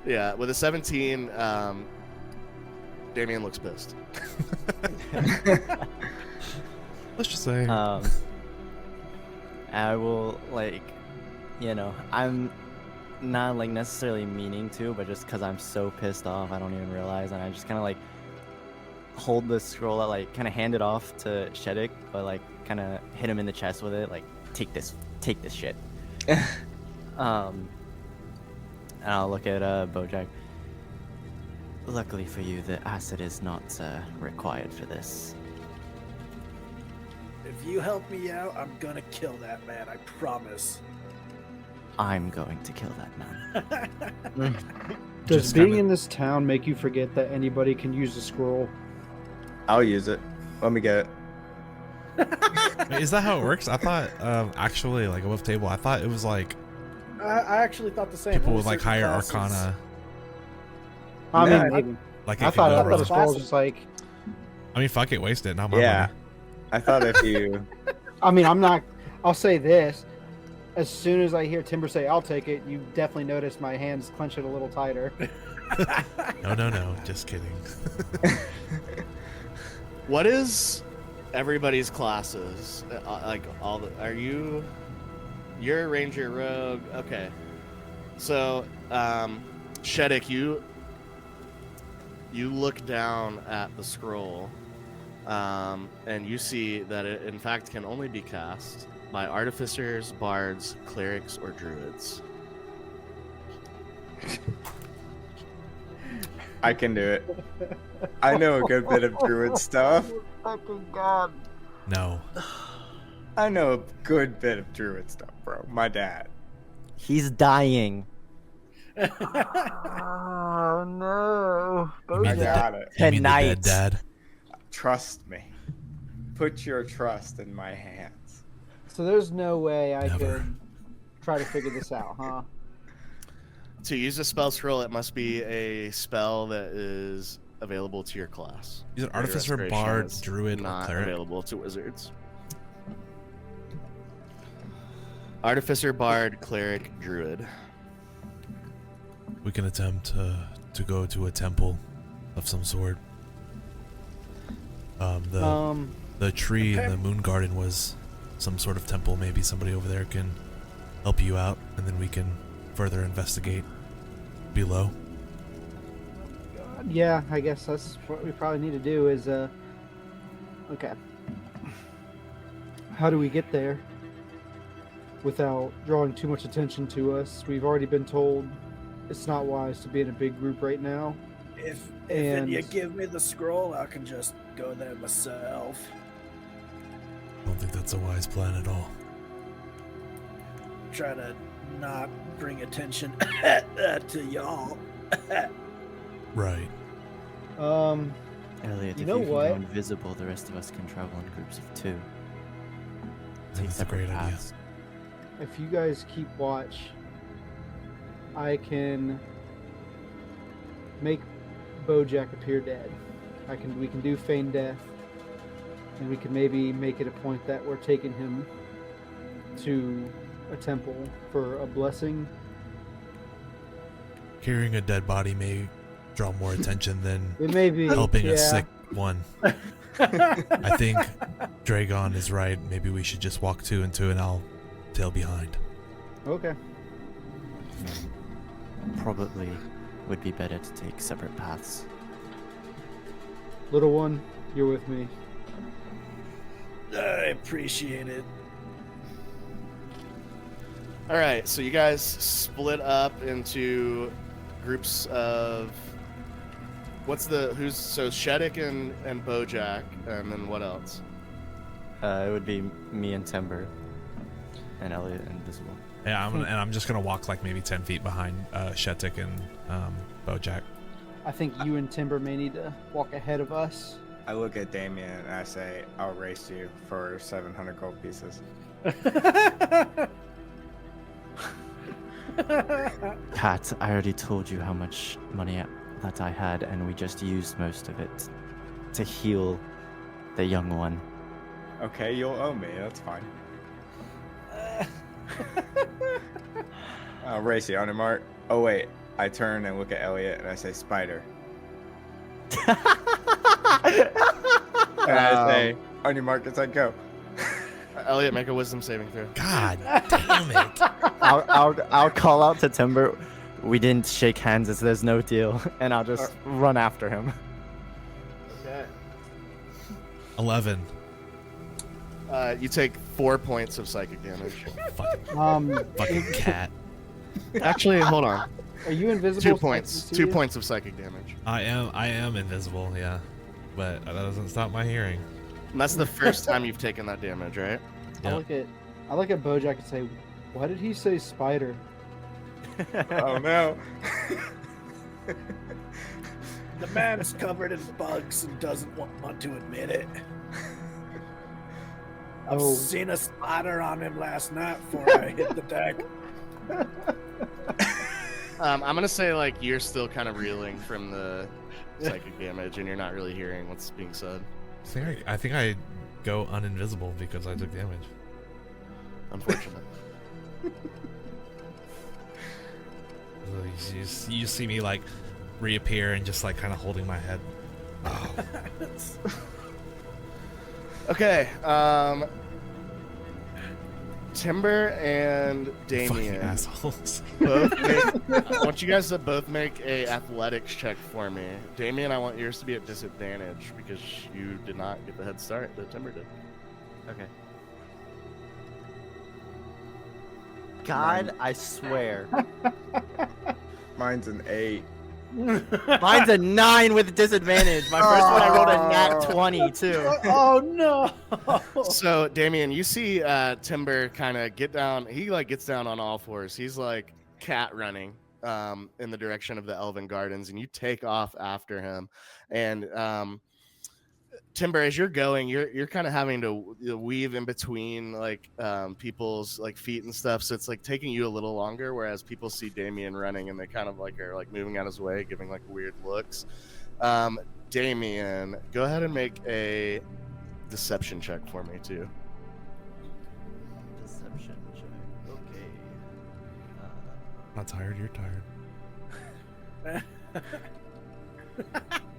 Yeah, with a 17, Damian looks pissed. Let's just say. I will I'm not necessarily meaning to, but just because I'm so pissed off, I don't even realize, and I just kind of hold the scroll out, kind of hand it off to Shetic, but kind of hit him in the chest with it, take this shit. And I'll look at Bojack. Luckily for you, the acid is not required for this. If you help me out, I'm gonna kill that man, I promise. I'm going to kill that man. Does Just being kinda- in this town make you forget that anybody can use the scroll? I'll use it. Let me get it. Wait, is that how it works? I thought, actually, above table, I thought it was I actually thought the same. people Only with certain higher classes. arcana. I Yeah, mean, maybe. Like I it could thought go the wrong. scroll was just I mean, fuck it, waste it. Not my Yeah. money. I thought if you... I mean, I'll say this. As soon as I hear Timber say, I'll take it, you definitely notice my hands clench it a little tighter. No. Just kidding. What is everybody's classes, like all the, you're a ranger rogue. Okay. So, Shetic, you look down at the scroll, and you see that it in fact can only be cast by artificers, bards, clerics, or druids. I can do it. I know a good bit of druid stuff. Fucking God. No. I know a good bit of druid stuff, bro. My dad. He's dying. Oh no. I got it. You mean the Tonight. dead dad? Trust me. Put your trust in my hands. So there's no way I Never. could try to figure this out, huh? To use a spell scroll, it must be a spell that is available to your class. He's an Your artificer, restoration bard, is druid, or not cleric. available to wizards. Artificer, bard, cleric, druid. We can attempt to go to a temple of some sort. The tree in the moon garden was some sort of temple. Maybe somebody over there can help you out, and then we can further investigate below. Yeah, I guess that's what we probably need to do is, okay. How do we get there without drawing too much attention to us? We've already been told it's not wise to be in a big group right now. If And- you give me the scroll, I can just go there myself. I don't think that's a wise plan at all. Try to not bring attention to y'all. Right. Elliot, You if know you can what? go invisible, the rest of us can travel in groups of 2. I think Take that's a separate great idea. paths. If you guys keep watch, I can make Bojack appear dead. We can do feign death, and we can maybe make it a point that we're taking him to a temple for a blessing. Carrying a dead body may draw more attention than It may be helping yeah. a sick one. I think Dragon is right. Maybe we should just walk 2 and 2, and I'll tail behind. Okay. Probably would be better to take separate paths. Little one, you're with me. I appreciate it. All right, so you guys split up into groups of so Shetic and Bojack, and then what else? It would be me and Timber, and Elliot invisible. Yeah, I'm just gonna walk like maybe 10 feet behind Shetic and Bojack. I think you and Timber may need to walk ahead of us. I look at Damian and I say, I'll race you for 700 gold pieces. Pat, I already told you how much money that I had, and we just used most of it to heal the young one. Okay, you'll owe me. That's fine. I'll race you on your mark. Oh, wait. I turn and look at Elliot and I say, Spider. And I say, on your mark, as I go. Elliot, make a wisdom saving throw. God damn it! I'll call out to Timber. We didn't shake hands, as there's no deal, and I'll just run after him. Okay. 11. You take 4 points of psychic damage. Fucking cat. Actually, hold on. Are you invisible? 2 so I can points. see 2 you? points of psychic damage. I am invisible, yeah, but that doesn't stop my hearing. And that's the first time you've taken that damage, right? Yeah. I look at Bojack and say, why did he say spider? Oh, no. The man is covered in bugs and doesn't want to admit it. I've Oh. seen a spider on him last night before I hit the deck. I'm gonna say like you're still kind of reeling from the psychic damage, and you're not really hearing what's being said. I think I go uninvisible because I took damage. Unfortunate. So you see me like reappear and just like kind of holding my head. Oh. Okay. Timber and Fucking Damian. assholes. I want you guys to both make a athletics check for me. Damian, I want yours to be at disadvantage because you did not get the head start that Timber did. Okay. God, I swear. Mine's an 8. Mine's a 9 with disadvantage. My first one, I rolled a nat 20 too. Oh no! So, Damian, you see Timber kind of get down. He gets down on all fours. He's like cat running in the direction of the Elven Gardens, and you take off after him. And Timber, as you're going, you're kind of having to weave in between people's feet and stuff, so it's taking you a little longer. Whereas people see Damian running and they kind of are moving out his way, giving weird looks. Damian, go ahead and make a deception check for me too. Deception check. Okay. Not tired. You're tired.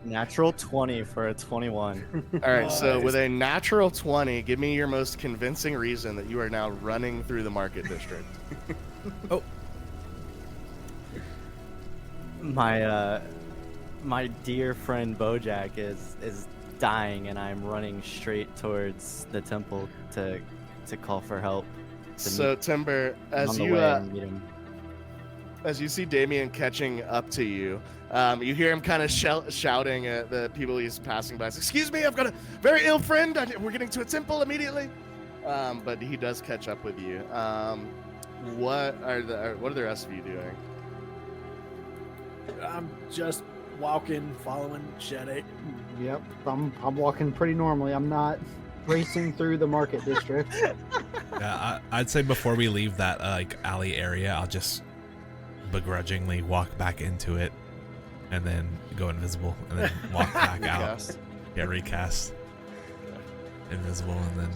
Natural 20 for a 21. All right, so with a natural 20, give me your most convincing reason that you are now running through the market district. My dear friend Bojack is dying, and I'm running straight towards the temple to call for help. So Timber, as you see Damian catching up to you, you hear him kind of shouting at the people he's passing by. Excuse me, I've got a very ill friend. We're getting to a temple immediately. But he does catch up with you. What are the rest of you doing? I'm just walking, following Shetic. Yep, I'm walking pretty normally. I'm not racing through the market district. Yeah, I'd say before we leave that alley area, I'll just begrudgingly walk back into it, and then go invisible, and then walk back out. Recast. Yeah, recast. Invisible, and then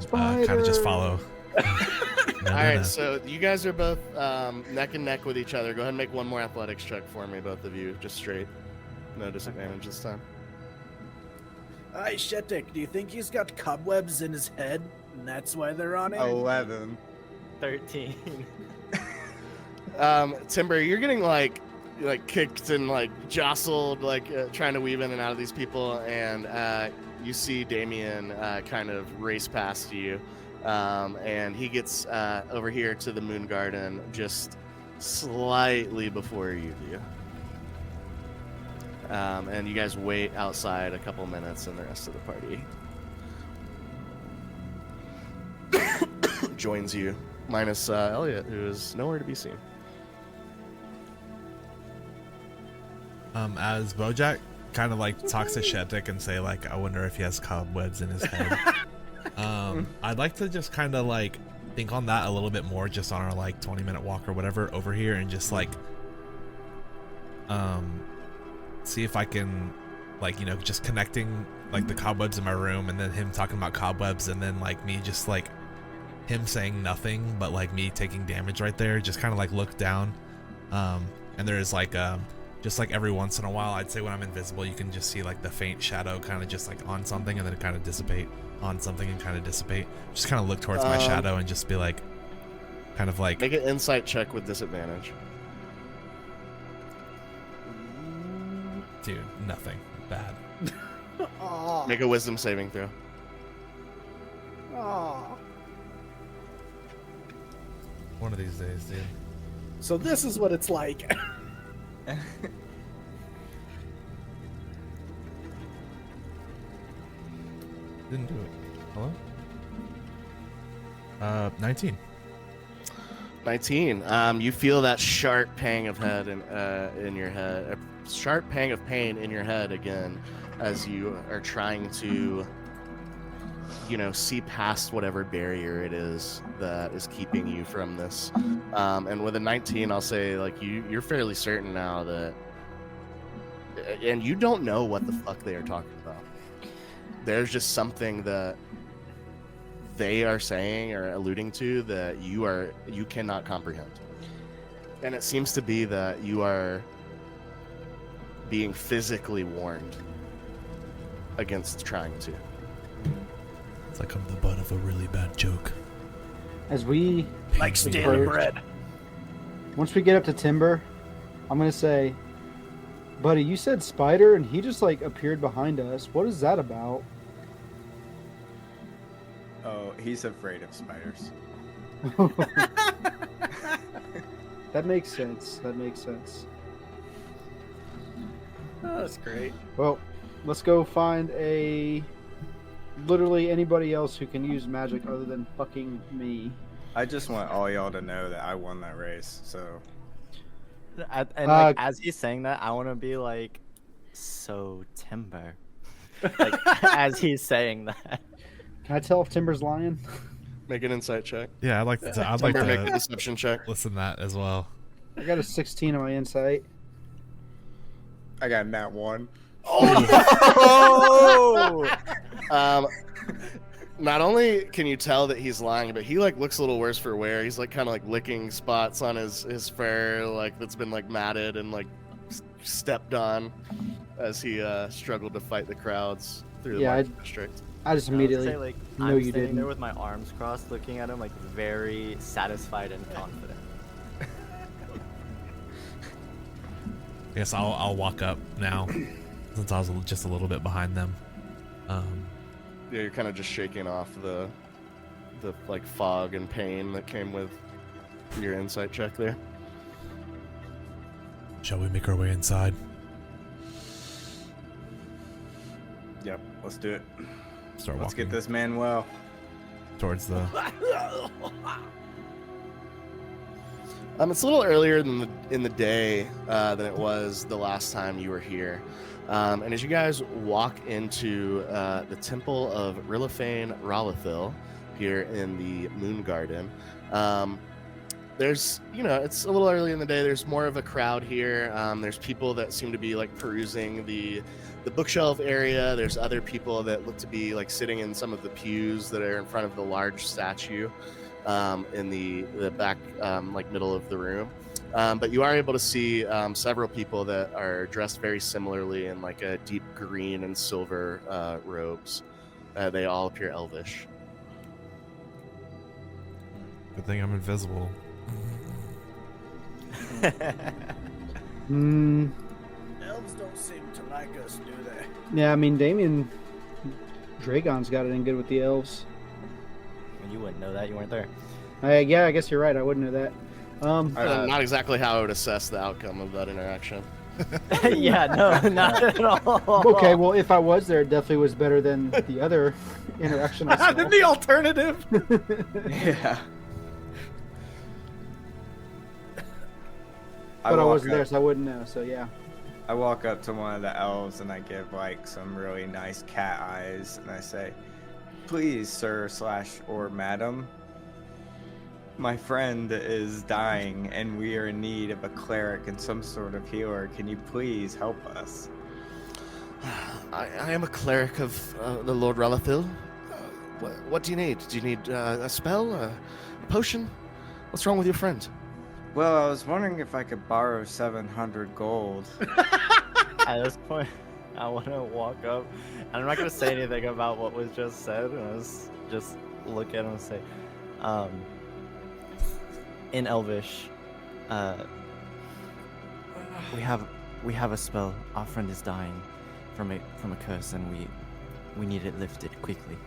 kind of just follow. All right, so you guys are both neck and neck with each other. Go ahead and make one more athletics check for me, both of you, just straight. No disadvantage this time. Hi, Shetic, do you think he's got cobwebs in his head, and that's why they're on it? 11. 13. Timber, you're getting kicked and jostled, trying to weave in and out of these people, and you see Damian kind of race past you, and he gets over here to the Moon Garden just slightly before you do. And you guys wait outside a couple minutes, and the rest of the party joins you, minus Elliot, who is nowhere to be seen. As Bojack kind of talks to Shetic and say I wonder if he has cobwebs in his head. I'd like to just kind of think on that a little bit more, just on our 20-minute walk or whatever over here, and just see if I can just connecting the cobwebs in my room, and then him talking about cobwebs, and then me just him saying nothing but me taking damage right there, just kind of look down, and there's just every once in a while, I'd say when I'm invisible, you can just see the faint shadow kind of just on something, and then it kind of dissipate on something and kind of dissipate. Just kind of look towards my shadow and just be make an insight check with disadvantage. Dude, nothing. Bad. Make a wisdom saving throw. One of these days, dude. So this is what it's like. Didn't do it. Hello? 19. 19. You feel that sharp pang of head in your head, a sharp pang of pain in your head again, as you are trying to, see past whatever barrier it is that is keeping you from this. And with a 19, I'll say you're fairly certain now that, and you don't know what the fuck they are talking about. There's just something that they are saying or alluding to that you cannot comprehend. And it seems to be that you are being physically warned against trying to. It's like I'm the butt of a really bad joke. As we Like Big stealing bird. bread. once we get up to Timber, I'm gonna say, buddy, you said spider, and he just like appeared behind us. What is that about? Oh, he's afraid of spiders. That makes sense. That makes sense. Oh, that's great. Well, let's go find literally anybody else who can use magic other than fucking me. I just want all y'all to know that I won that race. So And like, as he's saying that, I want to be like, so Timber. Like, as he's saying that. Can I tell if Timber's lying? Make an insight check. Yeah, I'd like Timber, make a to deception check. listen to that as well. I got a 16 on my insight. I got that one. Not only can you tell that he's lying, but he like looks a little worse for wear. He's like kind of like licking spots on his fur, like that's been like matted and like stepped on as he struggled to fight the crowds through the Yeah, market district. I just I would immediately say, like, no, I'm you standing there didn't. with my arms crossed, looking at him like very satisfied and confident. I guess I'll walk up now, since I was just a little bit behind them. Yeah, you're kind of just shaking off the like fog and pain that came with your insight check there. Shall we make our way inside? Yep, let's do it. Start Let's walking get this man well. towards the. It's a little earlier in the day than it was the last time you were here. And as you guys walk into the Temple of Rilifane Ralathil here in the Moon Garden, there's, it's a little early in the day. There's more of a crowd here. There's people that seem to be like perusing the bookshelf area. There's other people that look to be like sitting in some of the pews that are in front of the large statue in the back like middle of the room. But you are able to see several people that are dressed very similarly in like a deep green and silver robes. They all appear elvish. Good thing I'm invisible. Hmm. Elves don't seem to like us, do they? Yeah, I mean, Damian Dragon's got it in good with the elves. You wouldn't know that, you weren't there. Yeah, I guess you're right. I wouldn't know that. Not exactly how I would assess the outcome of that interaction. Yeah, no, not at all. Okay, well, if I was there, it definitely was better than the other interaction I saw. Then the alternative. Yeah. But I walk wasn't up- there, so I wouldn't know. So yeah. I walk up to one of the elves and I give like some really nice cat eyes and I say, "Please, sir / or madam, my friend is dying and we are in need of a cleric and some sort of healer. Can you please help us?" I am a cleric of the Lord Ralathil. What do you need? Do you need a spell? A potion? What's wrong with your friend? Well, I was wondering if I could borrow 700 gold. At this point, I want to walk up. And I'm not going to say anything about what was just said. I was just look at him and say, in Elvish, we have a spell. Our friend is dying from a curse, and we need it lifted quickly.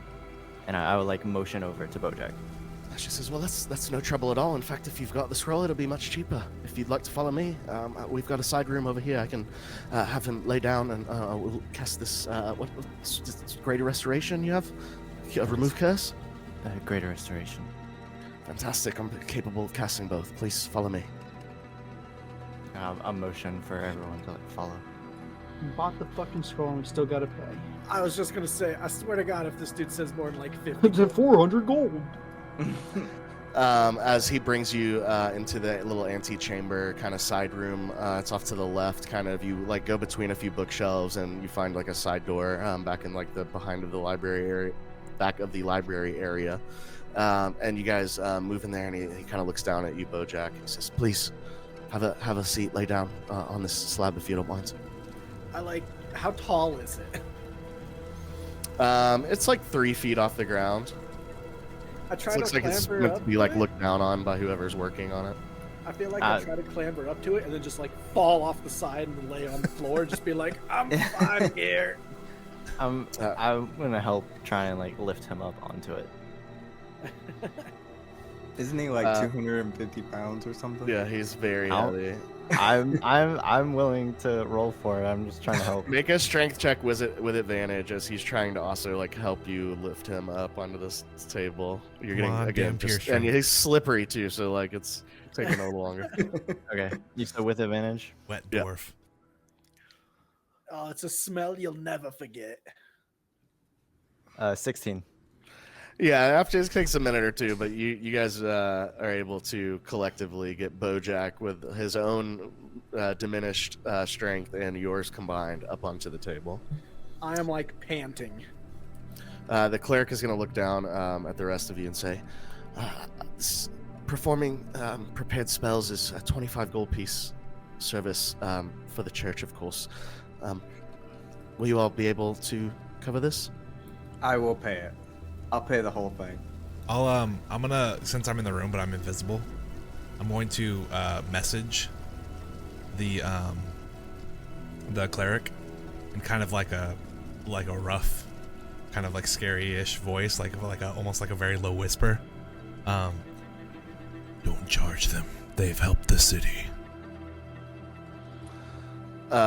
And I would like motion over to Bojack. She says, well, that's no trouble at all. In fact, if you've got the scroll, it'll be much cheaper. If you'd like to follow me, we've got a side room over here. I can have him lay down and we'll cast this, what's greater restoration you have? Remove curse? Greater restoration. Fantastic. I'm capable of casting both. Please follow me. A motion for everyone to like follow. Bought the fucking scroll and we still gotta pay. I was just gonna say, I swear to God, if this dude says more than like 50, It's at 400 gold. As he brings you into the little antechamber kind of side room, it's off to the left. Kind of, you like go between a few bookshelves and you find like a side door back in like the behind of the library area, back of the library area. And you guys move in there, and he kind of looks down at you, Bojack. He says, "Please have a seat. Lay down on this slab if you don't mind." I like, how tall is it? It's like 3 feet off the ground. I try It to looks like it's clamber meant up to be like it. looked down on by whoever's working on it. I feel like I try to clamber up to it and then just like fall off the side and lay on the floor, just be like, I'm fine here. I'm gonna help try and like lift him up onto it. Isn't he like 250 pounds or something? Yeah, he's very heavy. I'm willing to roll for it. I'm just trying to help. Make a strength check with advantage as he's trying to also like help you lift him up onto this table. You're getting Come on, again damn pure and strength. he's slippery too, so like it's taking a little longer. Okay, you said with advantage. Wet Yeah. dwarf. Oh, it's a smell you'll never forget. 16. Yeah, after it takes a minute or two, but you guys are able to collectively get Bojack with his own diminished strength and yours combined up onto the table. I am like panting. The cleric is going to look down at the rest of you and say, performing prepared spells is a 25 gold piece service for the church, of course. Will you all be able to cover this? I will pay it. I'll pay the whole thing. I'm gonna, since I'm in the room but I'm invisible, I'm going to message the cleric in kind of like a rough, kind of like scary-ish voice, like almost like a very low whisper. Don't charge them. They've helped the city.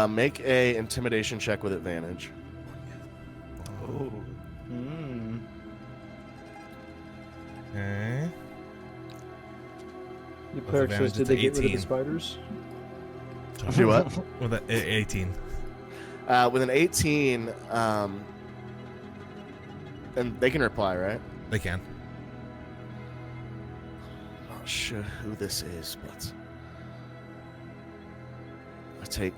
Make a intimidation check with advantage. Oh. Mm. Okay. The cleric says, advantage, did they it's get rid of 18. the spiders? Do what? With an 18. With an 18, and they can reply, right? They can. Not sure who this is, but I take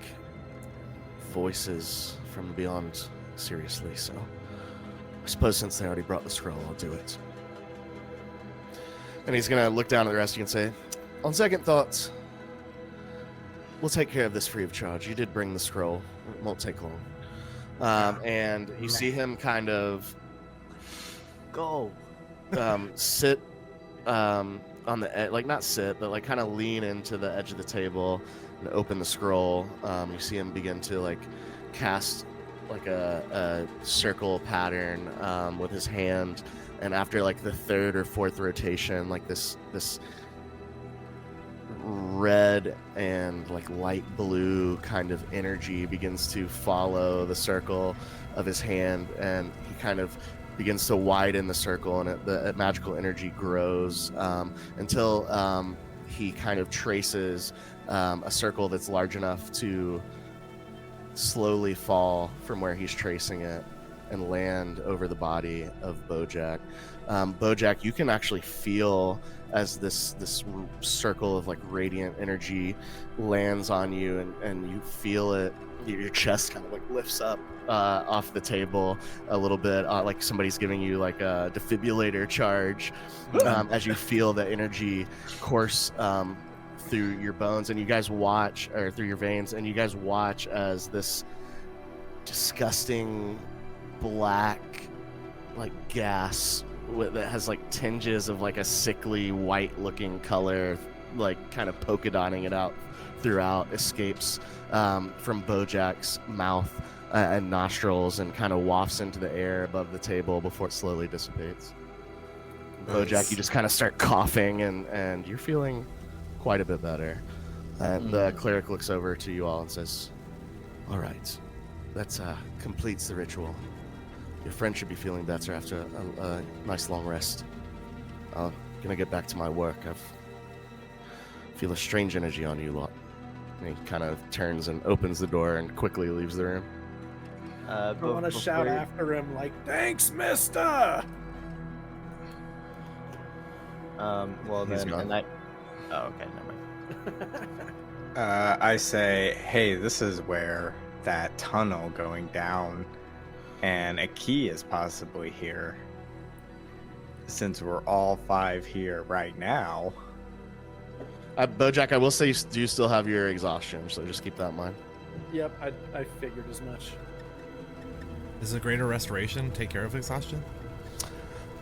voices from beyond seriously, so I suppose since they already brought the scroll, I'll do it. And he's gonna look down at the rest of you and say, on second thoughts, we'll take care of this free of charge. You did bring the scroll. It won't take long. And you see him kind of Go. sit on the edge, like not sit, but like kind of lean into the edge of the table and open the scroll. You see him begin to like cast like a circle pattern with his hand, and after like the third or fourth rotation, like this red and like light blue kind of energy begins to follow the circle of his hand, and he kind of begins to widen the circle, and the magical energy grows until he kind of traces a circle that's large enough to slowly fall from where he's tracing it and land over the body of Bojack. Bojack, you can actually feel as this circle of like radiant energy lands on you, and you feel it. Your chest kind of like lifts up off the table a little bit, like somebody's giving you like a defibrillator charge as you feel the energy course through your bones, and you guys watch, or through your veins, and you guys watch as this disgusting black like gas that has like tinges of like a sickly white looking color, like kind of polka dotting it out throughout, escapes from Bojack's mouth and nostrils and kind of wafts into the air above the table before it slowly dissipates. Bojack, you just kind of start coughing, and you're feeling quite a bit better. And the cleric looks over to you all and says, all right, that completes the ritual. Your friend should be feeling better after a nice long rest. I'm gonna get back to my work. I feel a strange energy on you lot. And he kind of turns and opens the door and quickly leaves the room. I want to shout after him like, thanks, mister! Well He's then, gone. and I... Oh, okay, never mind. I say, hey, this is where that tunnel going down, and a key is possibly here. Since we're all 5 here right now. Bojack, I will say you do still have your exhaustion, so just keep that in mind. Yep, I figured as much. Does a greater restoration take care of exhaustion?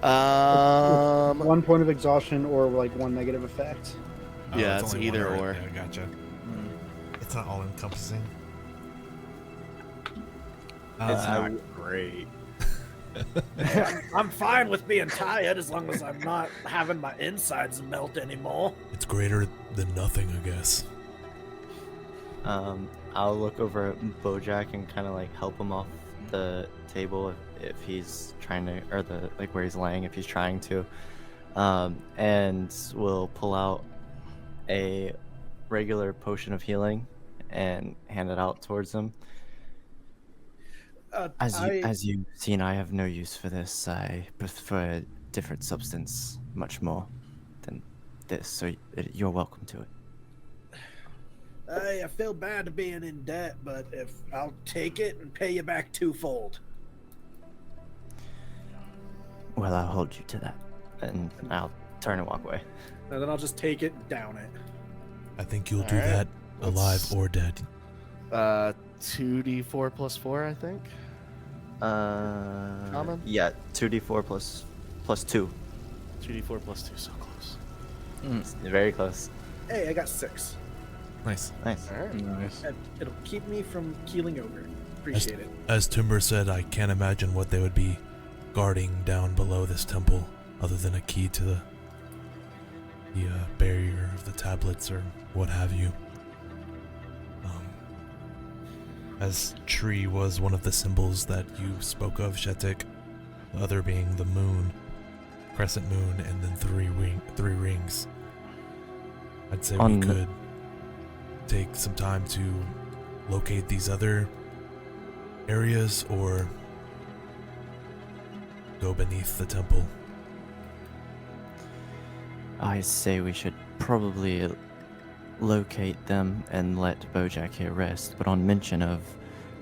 1 point of exhaustion or like 1 negative effect. Yeah, it's it's only one, either right? or. Yeah, gotcha. It's not all encompassing. It's not great. I'm fine with being tired as long as I'm not having my insides melt anymore. It's greater than nothing, I guess. I'll look over at Bojack and kind of like help him off the table if he's trying to, or the like where he's laying if he's trying to, and we'll pull out a regular potion of healing and hand it out towards him. As you've seen, I have no use for this. I prefer a different substance much more than this, so you're welcome to it. I feel bad being in debt, but if I'll take it and pay you back twofold. Well, I'll hold you to that, and I'll turn and walk away. And then I'll just take it and down it. I think you'll do Alright, that alive or dead. 2d4 plus 4, I think. Common? Yeah, 2d4 plus 2. 2d4 plus 2, so close. Very close. Hey, I got 6. Nice. Nice. All right. Nice. And it'll keep me from keeling over. Appreciate it. As Timber said, I can't imagine what they would be guarding down below this temple other than a key to the barrier of the tablets or what have you. As tree was one of the symbols that you spoke of, Shetic, the other being the moon, crescent moon, and then three rings. I'd say we could take some time to locate these other areas or go beneath the temple. I say we should probably locate them and let Bojack here rest, but on mention of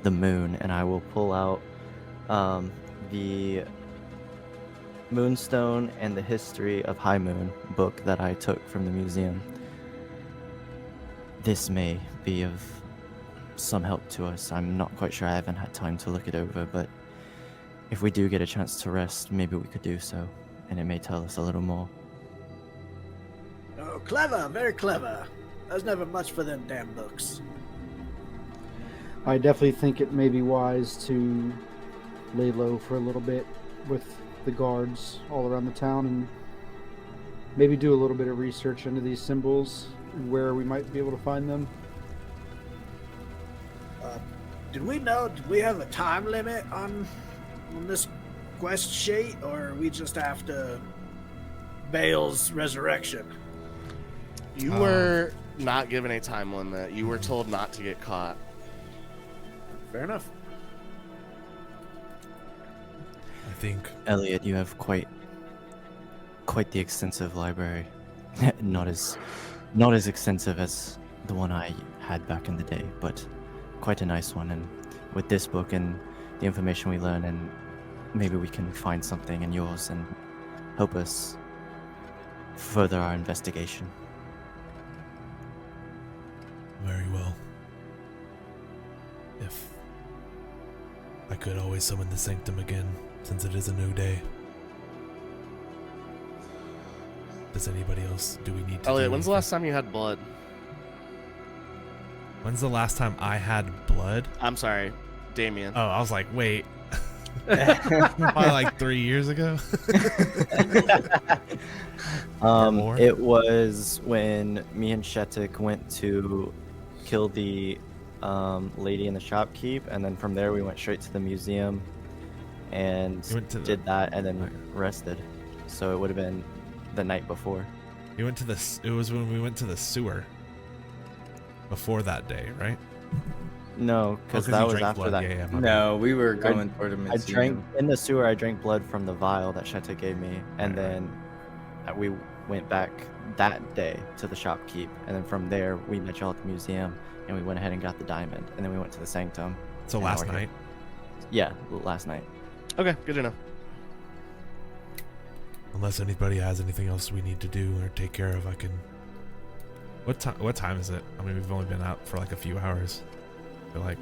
the moon, and I will pull out the Moonstone and the History of High Moon book that I took from the museum. This may be of some help to us. I'm not quite sure. I haven't had time to look it over, but if we do get a chance to rest, maybe we could do so, and it may tell us a little more. Oh, clever, very clever. I was never much for them damn books. I definitely think it may be wise to lay low for a little bit with the guards all around the town and maybe do a little bit of research into these symbols, where we might be able to find them. Did we have a time limit on this quest sheet, or are we just after Bale's resurrection? You were not given a time limit. You were told not to get caught. Fair enough. I think Elliot, you have quite the extensive library. not as extensive as the one I had back in the day, but quite a nice one. And with this book and the information we learn, and maybe we can find something in yours and help us further our investigation. very well. If I could always summon the Sanctum again, since it is a new day. Does anybody else, do we need to Elliot, do when's the anything? last time you had blood? When's the last time I had blood? I'm sorry, Damian. Oh, I was like, wait. Probably like 3 years ago. More? It was when me and Shetic went to kill the lady in the shopkeep, and then from there we went straight to the museum and You went to the- did that, and then rested. So it would have been the night before. We went to it was when we went to the sewer. Before that day, right? No, because 'cause that you was drank after blood. that. Yeah, my bad. No, we were going toward a I museum. drank in the sewer. I drank blood from the vial that Shetic gave me, and then we went back that day to the shopkeep, and then from there we met y'all at the museum, and we went ahead and got the diamond, and then we went to the sanctum. So and now last we're here. night. Yeah, last night. Okay, good to know. Unless anybody has anything else we need to do or take care of, I can. What time is it? I mean, we've only been out for like a few hours. I feel like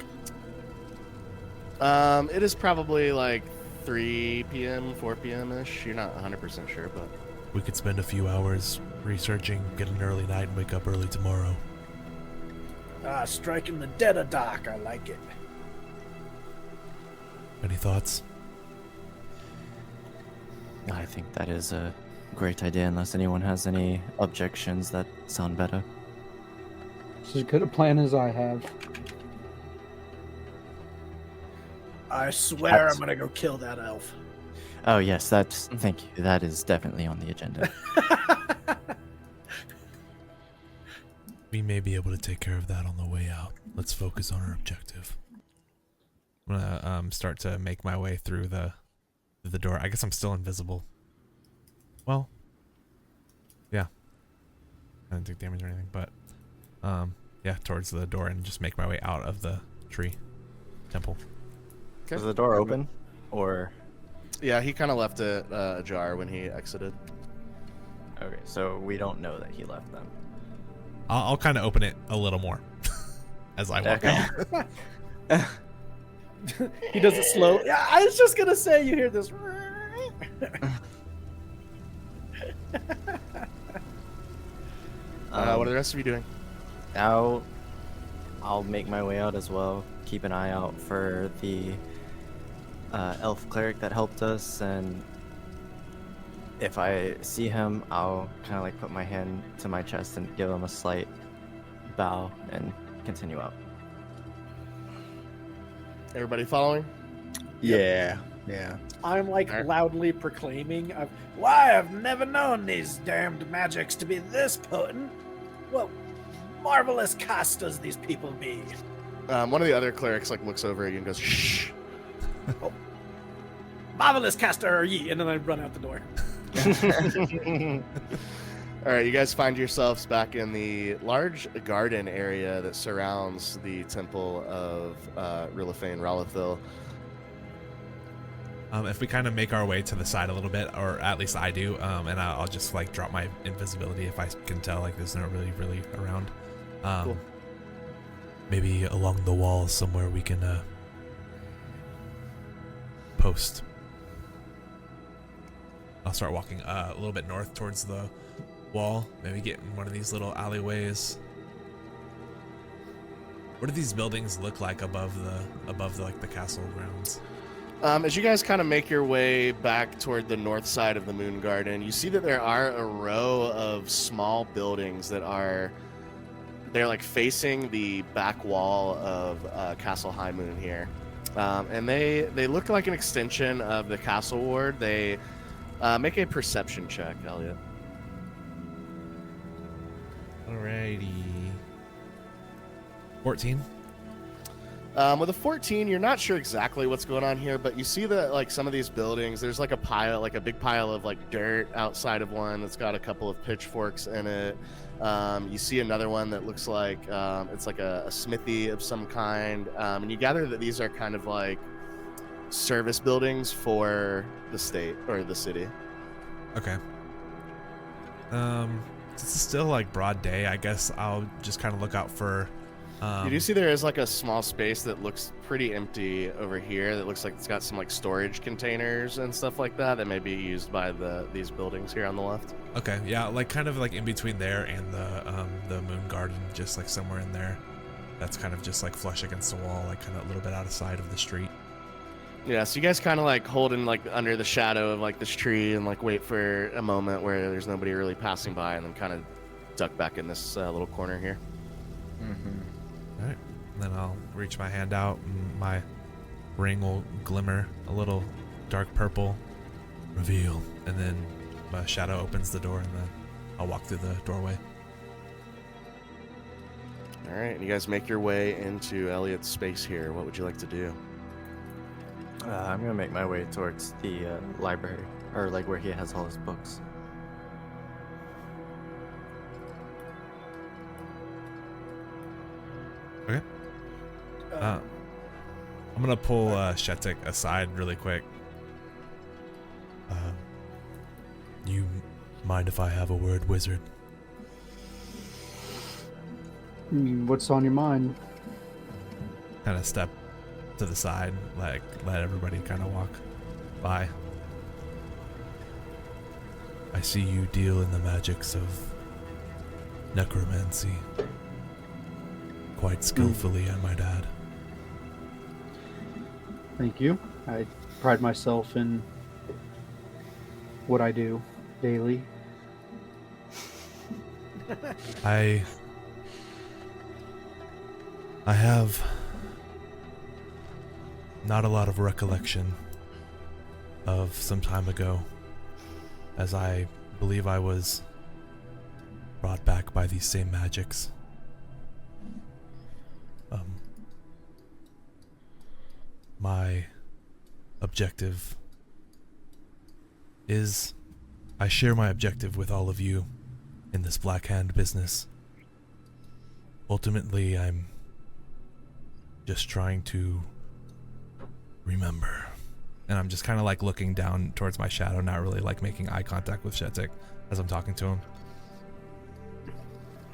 It is probably like 3 p.m., 4 p.m. ish. You're not 100% sure, but We could spend a few hours researching, get an early night, and wake up early tomorrow. Striking the dead of dark. I like it. Any thoughts? I think that is a great idea, unless anyone has any objections that sound better. It's as good a plan as I have. I swear I'm gonna go kill that elf. Oh yes, thank you. That is definitely on the agenda. We may be able to take care of that on the way out. Let's focus on our objective. I'm gonna start to make my way through the door. I guess I'm still invisible. Well, yeah. I didn't take damage or anything, but yeah, towards the door and just make my way out of the tree temple. okay. Was the door open, or? Yeah, he kind of left it ajar when he exited. Okay, so we don't know that he left them. I'll kind of open it a little more as I walk out. He does it slow. Yeah, I was just gonna say you hear this. What are the rest of you doing? Now, I'll make my way out as well. Keep an eye out for the elf cleric that helped us, and if I see him, I'll kind of like put my hand to my chest and give him a slight bow and continue up. Everybody following? Yeah. Yeah. I'm like Alright. loudly proclaiming, "Why, I've never known these damned magics to be this potent. What marvelous casters these people be." One of the other clerics like looks over at you and goes, "Shh." Marvelous caster are ye, and then I run out the door. All right, you guys find yourselves back in the large garden area that surrounds the temple of Rilifane Ralathil. If we kind of make our way to the side a little bit, or at least I do, and I'll just like drop my invisibility if I can tell like there's not really around. Cool. Maybe along the wall somewhere we can post. I'll start walking a little bit north towards the wall. Maybe get in one of these little alleyways. What do these buildings look like above the like the castle grounds? As you guys kind of make your way back toward the north side of the Moon Garden, you see that there are a row of small buildings that they're like facing the back wall of Castle High Moon here, and they look like an extension of the castle ward. They make a perception check, Elliot. Alrighty. 14. With a 14, you're not sure exactly what's going on here, but you see that like some of these buildings, there's like a big pile of like dirt outside of one that's got a couple of pitchforks in it. You see another one that looks like it's like a smithy of some kind, and you gather that these are kind of like service buildings for the state or the city. Okay. Since it's still like broad day, I guess I'll just kind of look out for. You do see there is like a small space that looks pretty empty over here. That looks like it's got some like storage containers and stuff like that that may be used by these buildings here on the left. Okay, yeah, like kind of like in between there and the Moon Garden, just like somewhere in there. That's kind of just like flush against the wall, like kind of a little bit out of sight of the street. Yeah, so you guys kind of like holding like under the shadow of like this tree and like wait for a moment where there's nobody really passing by, and then kind of duck back in this little corner here. Mm-hmm. All right, and then I'll reach my hand out, and my ring will glimmer a little dark purple. Reveal, and then my shadow opens the door, and then I'll walk through the doorway. All right, and you guys make your way into Elliot's space here. What would you like to do? I'm gonna make my way towards the library, or like where he has all his books. Okay. I'm gonna pull Shetic aside really quick. You mind if I have a word, wizard? What's on your mind? Kind of step to the side, like let everybody kind of walk by. I see you deal in the magics of necromancy quite skillfully, I might add. Thank you. I pride myself in what I do daily. I have not a lot of recollection of some time ago, as I believe I was brought back by these same magics. My objective is, I share my objective with all of you in this Black Hand business. Ultimately, I'm just trying to remember. And I'm just kind of like looking down towards my shadow, not really like making eye contact with Shetic as I'm talking to him.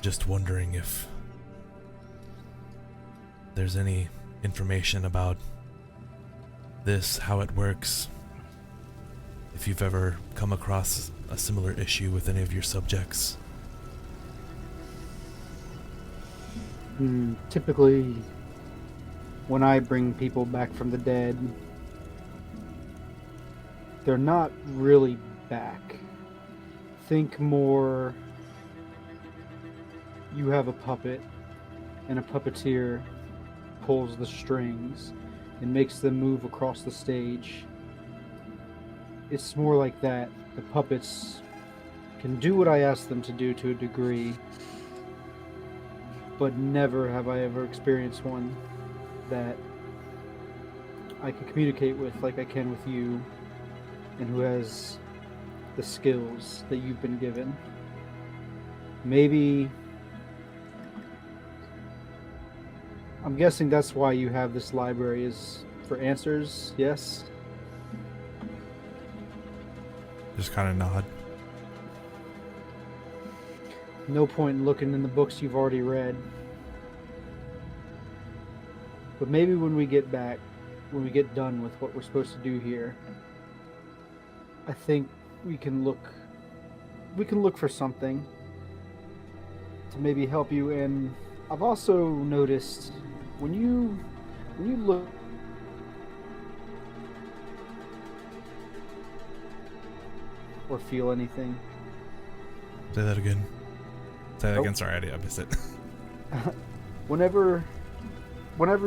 Just wondering if there's any information about this, how it works, if you've ever come across a similar issue with any of your subjects. Typically, when I bring people back from the dead, they're not really back. Think more, you have a puppet, and a puppeteer pulls the strings and makes them move across the stage. It's more like that. The puppets can do what I ask them to do to a degree, but never have I ever experienced one that I can communicate with like I can with you, and who has the skills that you've been given. Maybe, I'm guessing that's why you have this library, is for answers, yes? Just kind of nod. No point in looking in the books you've already read. But maybe when we get back, when we get done with what we're supposed to do here, I think we can look for something to maybe help you. And I've also noticed when you look or feel anything. Say that again. Say that Nope. again. Sorry, I missed it. Whenever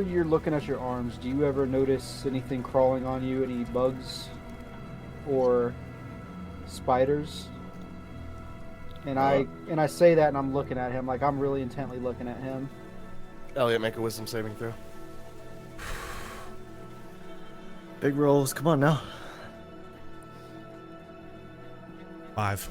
you're looking at your arms, do you ever notice anything crawling on you? Any bugs or spiders? And I say that, and I'm looking at him like I'm really intently looking at him. Elliot, make a wisdom saving throw. Big rolls. Come on now. 5.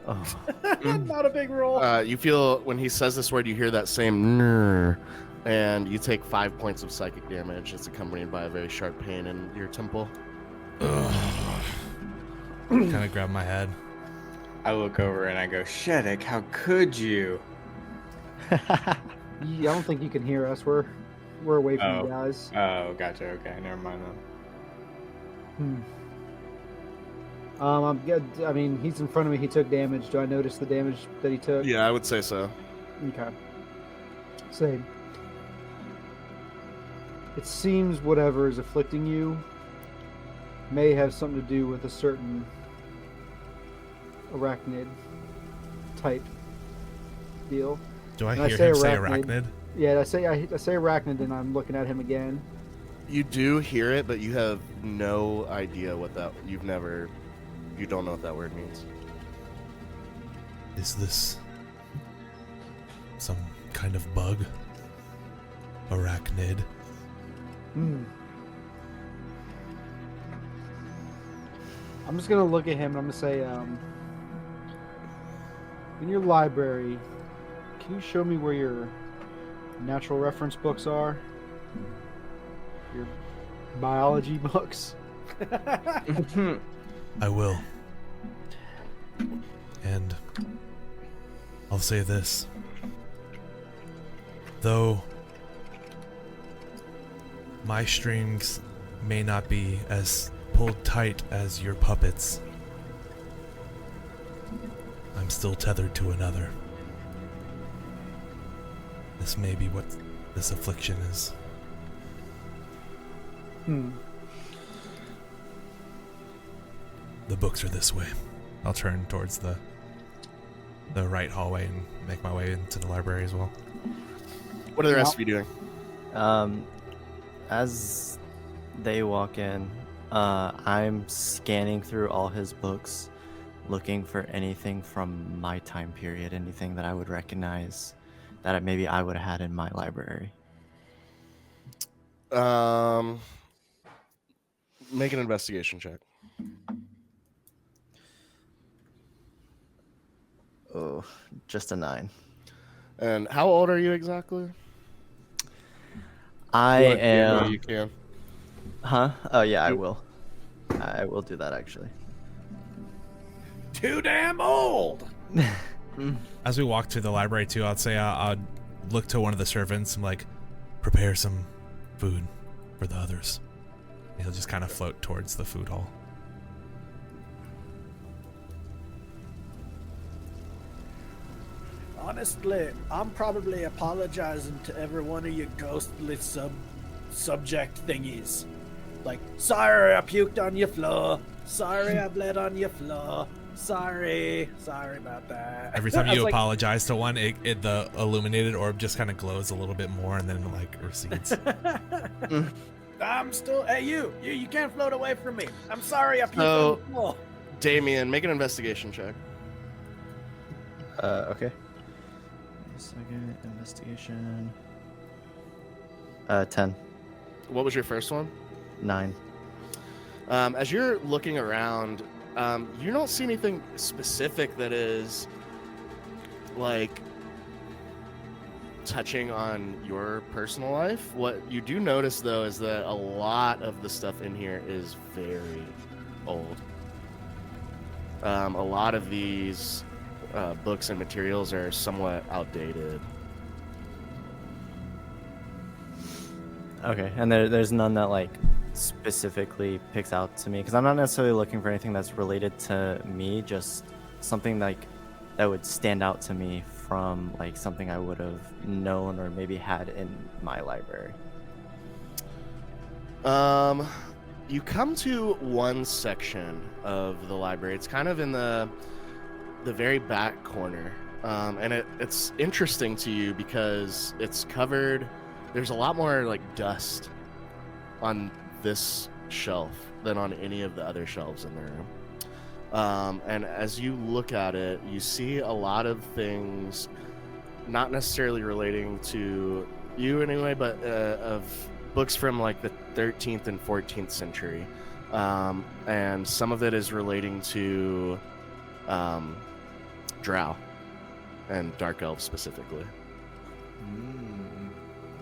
Oh. Not a big roll. You feel when he says this word, you hear that same "nrr," and you take 5 points of psychic damage. It's accompanied by a very sharp pain in your temple. Kind of grab my head. I look over and I go, Shetic, how could you? I don't think you can hear us. We're away from Oh. you guys. Oh, gotcha. Okay, never mind then. I'm good. I mean, he's in front of me. He took damage. Do I notice the damage that he took? Yeah, I would say so. Okay. Same. It seems whatever is afflicting you may have something to do with a certain arachnid type deal. Do I And I hear say him say arachnid. arachnid? Yeah, I say arachnid, and I'm looking at him again. You do hear it, but you have no idea what that. You don't know what that word means. Is this some kind of bug? Arachnid? I'm just gonna look at him and I'm gonna say, in your library, can you show me where your natural reference books are? Your biology books? I will. And I'll say this. Though My strings may not be as pulled tight as your puppets. I'm still tethered to another. This may be what this affliction is. The books are this way. I'll turn towards the right hallway and make my way into the library as well. What are the rest of you doing? As they walk in, I'm scanning through all his books, looking for anything from my time period, anything that I would recognize that maybe I would have had in my library. Make an investigation check. Oh, just a 9. And how old are you exactly? I am. You can. Huh? Oh yeah, I will. I will do that actually. Too damn old. As we walk to the library too, I'd say I'd look to one of the servants and like, prepare some food for the others. And he'll just kind of float towards the food hall. Honestly, I'm probably apologizing to every one of you ghostly subject thingies. Like, sorry I puked on your floor. Sorry I bled on your floor. Sorry about that. Every time you apologize to one, the illuminated orb just kind of glows a little bit more and then like recedes. I'm still. Hey, you can't float away from me. I'm sorry I puked So- on the floor. Damian, make an investigation check. Okay. Second investigation. 10. What was your first one? 9. As you're looking around, you don't see anything specific that is like touching on your personal life. What you do notice though is that a lot of the stuff in here is very old. A lot of these books and materials are somewhat outdated. Okay, and there's none that like specifically picks out to me because I'm not necessarily looking for anything that's related to me, just something like that would stand out to me from like something I would have known or maybe had in my library. You come to one section of the library. It's kind of in the very back corner, and it's interesting to you because it's covered. There's a lot more like dust on this shelf than on any of the other shelves in the room. And as you look at it, you see a lot of things, not necessarily relating to you anyway, but of books from like the 13th and 14th century. And some of it is relating to Drow and Dark Elves specifically.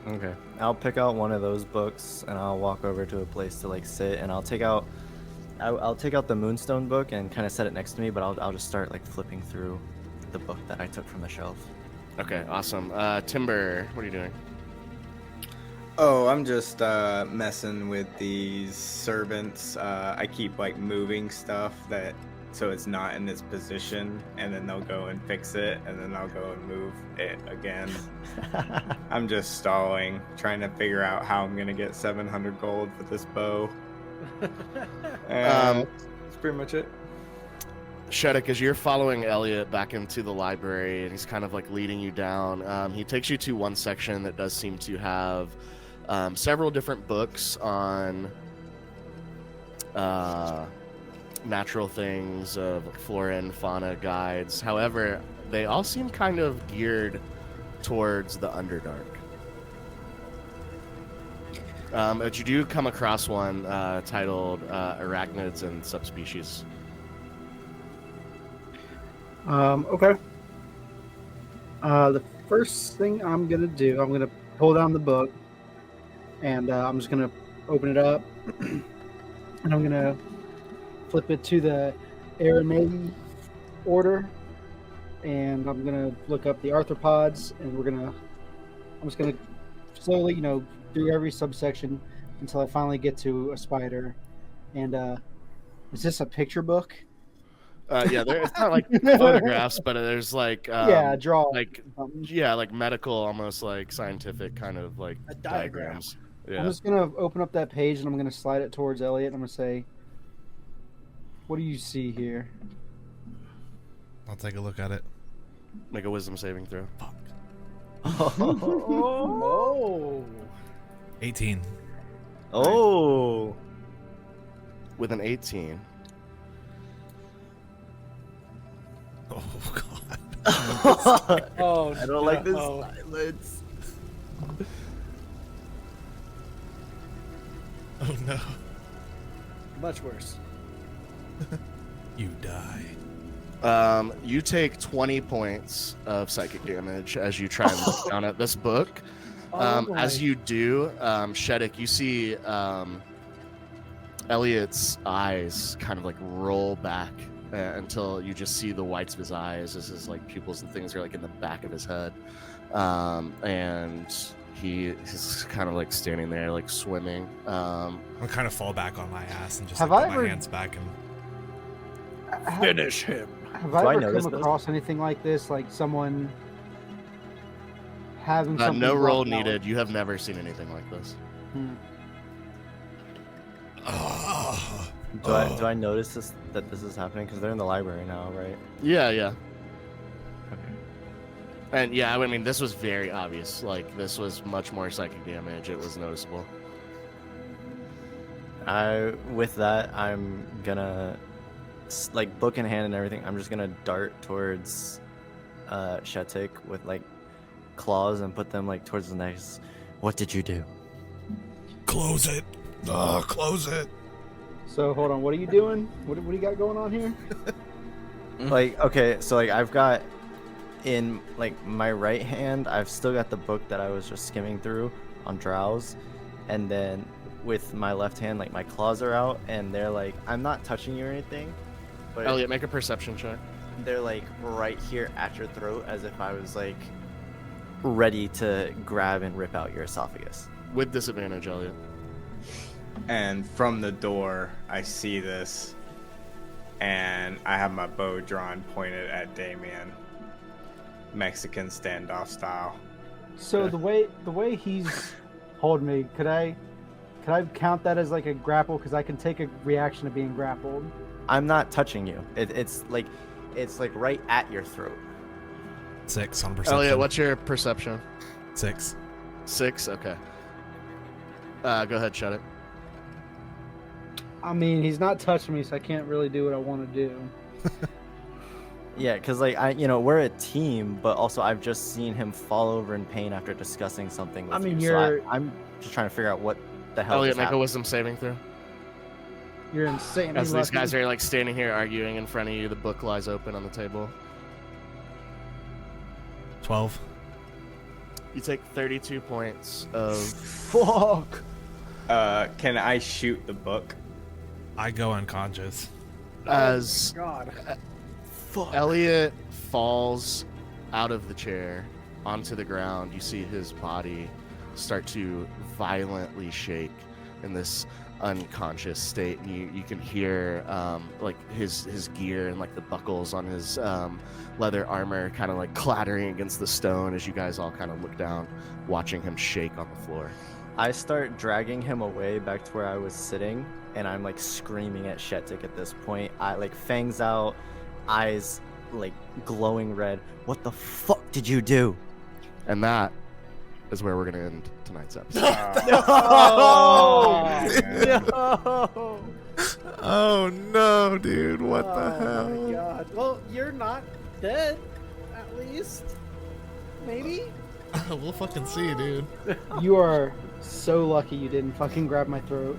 Okay, I'll pick out one of those books and I'll walk over to a place to like sit, and I'll take out the Moonstone book and kind of set it next to me, but I'll just start like flipping through the book that I took from the shelf. Okay, awesome. Timber, what are you doing? Oh, I'm just messing with these servants. I keep like moving stuff so it's not in its position, and then they'll go and fix it, and then I'll go and move it again. I'm just stalling, trying to figure out how I'm gonna get 700 gold for this bow. That's pretty much it. Shetic, as you're following Elliot back into the library, and he's kind of like leading you down, he takes you to one section that does seem to have several different books on natural things, flora and fauna guides. However, they all seem kind of geared towards the Underdark. But you do come across one titled Arachnids and Subspecies. Okay. The first thing I'm gonna do, I'm gonna pull down the book, and I'm just gonna open it up, and I'm gonna flip it to the Aramaic order, and I'm gonna look up the arthropods, and I'm just gonna slowly, do every subsection until I finally get to a spider. And is this a picture book? Yeah, it's not like photographs, but there's like Yeah, draw. like like medical, almost like scientific kind of like A diagram. diagrams. I'm Yeah. just gonna open up that page and I'm gonna slide it towards Elliot. And I'm gonna say, "What do you see here?" I'll take a look at it. Make a wisdom saving throw. Oh. 18. Oh. With an 18. Oh god. Oh, I don't like this no. silence. Oh no. Much worse. You die. You take 20 points of psychic damage as you try and look down at this book. As you do, Shetic, you see Elliot's eyes kind of like roll back until you just see the whites of his eyes as his like pupils and things are like in the back of his head, and he's kind of like standing there like swimming. I'll kind of fall back on my ass and just Have like, I put ever- my hands back and Finish him. Have Do I I ever notice come this? across anything like this? Like someone having something No roll blocked out? needed. You have never seen anything like this. oh, Do I notice that this is happening? Because they're in the library now, right? Yeah. Okay. And yeah, I mean, this was very obvious. Like, this was much more psychic damage. It was noticeable. With that, I'm gonna, like, book in hand and everything, I'm just gonna dart towards Shetic with, like, claws and put them, like, towards the neck. What did you do? close it. Close it. So hold on, what are you doing? What do you got going on here? Like, okay, so, like, I've got in, like, my right hand, I've still got the book that I was just skimming through on Drowse, and then with my left hand, like, my claws are out, and they're like, I'm not touching you or anything, but Elliot, make a perception check. they're like right here at your throat, as if I was like ready to grab and rip out your esophagus. With disadvantage, Elliot. And from the door, I see this, and I have my bow drawn, pointed at Damian, Mexican standoff style. So the way he's holding me, could I count that as like a grapple? Because I can take a reaction of being grappled. I'm not touching you. It's like right at your throat. 6 on perception. Elliot, what's your perception? 6. 6? Okay. Go ahead, shut it. I mean, he's not touching me, so I can't really do what I want to do. Yeah, because like we're a team, but also I've just seen him fall over in pain after discussing something with I mean, you. So you're- I'm just trying to figure out what the hell Elliot, just make a happened. wisdom saving throw. You're insane. As these guys are like standing here arguing in front of you, the book lies open on the table. 12. You take 32 points of Fuck. Can I shoot the book? I go unconscious. as God. Elliot falls out of the chair onto the ground. You see his body start to violently shake in this unconscious state. And you can hear like his gear and like the buckles on his leather armor kind of like clattering against the stone as you guys all kind of look down, watching him shake on the floor. I start dragging him away back to where I was sitting, and I'm like screaming at Shetic at this point. I like fangs out, eyes like glowing red. What the fuck did you do? And that is where we're gonna end tonight's episode. Oh, man. Oh no, dude. What the Oh my God. Well, you're not dead, at least. Maybe. hell? We'll fucking see, dude. You are so lucky you didn't fucking grab my throat.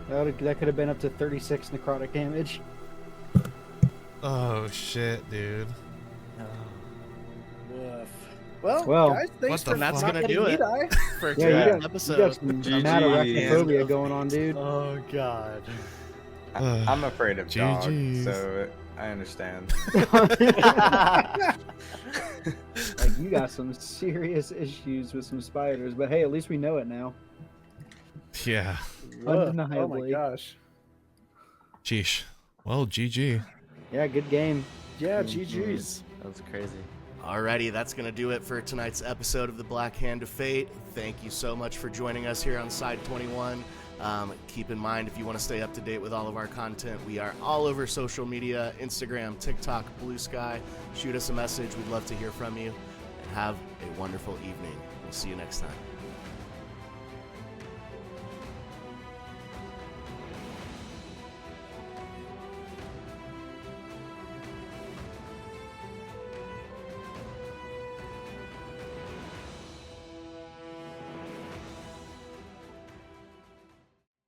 That could have been up to 36 necrotic damage. Oh shit, dude. Woof. Well, Well, guys, thanks what the for fuck? not That's gonna getting do me it. die. For Yeah, tonight's you got episode. some GG. mad arachnophobia going on, dude. Oh god. I'm afraid of dogs, GGs. so I understand. Like You got some serious issues with some spiders, but hey, at least we know it now. Yeah. Ugh, oh my Undeniably. gosh. Sheesh. Well, GG. Yeah, good game. Yeah, Mhm. GG's. That was crazy. Alrighty, that's going to do it for tonight's episode of the Black Hand of Fate. Thank you so much for joining us here on Side21. Keep in mind, if you want to stay up to date with all of our content, we are all over social media, Instagram, TikTok, Blue Sky. Shoot us a message. We'd love to hear from you. And have a wonderful evening. We'll see you next time.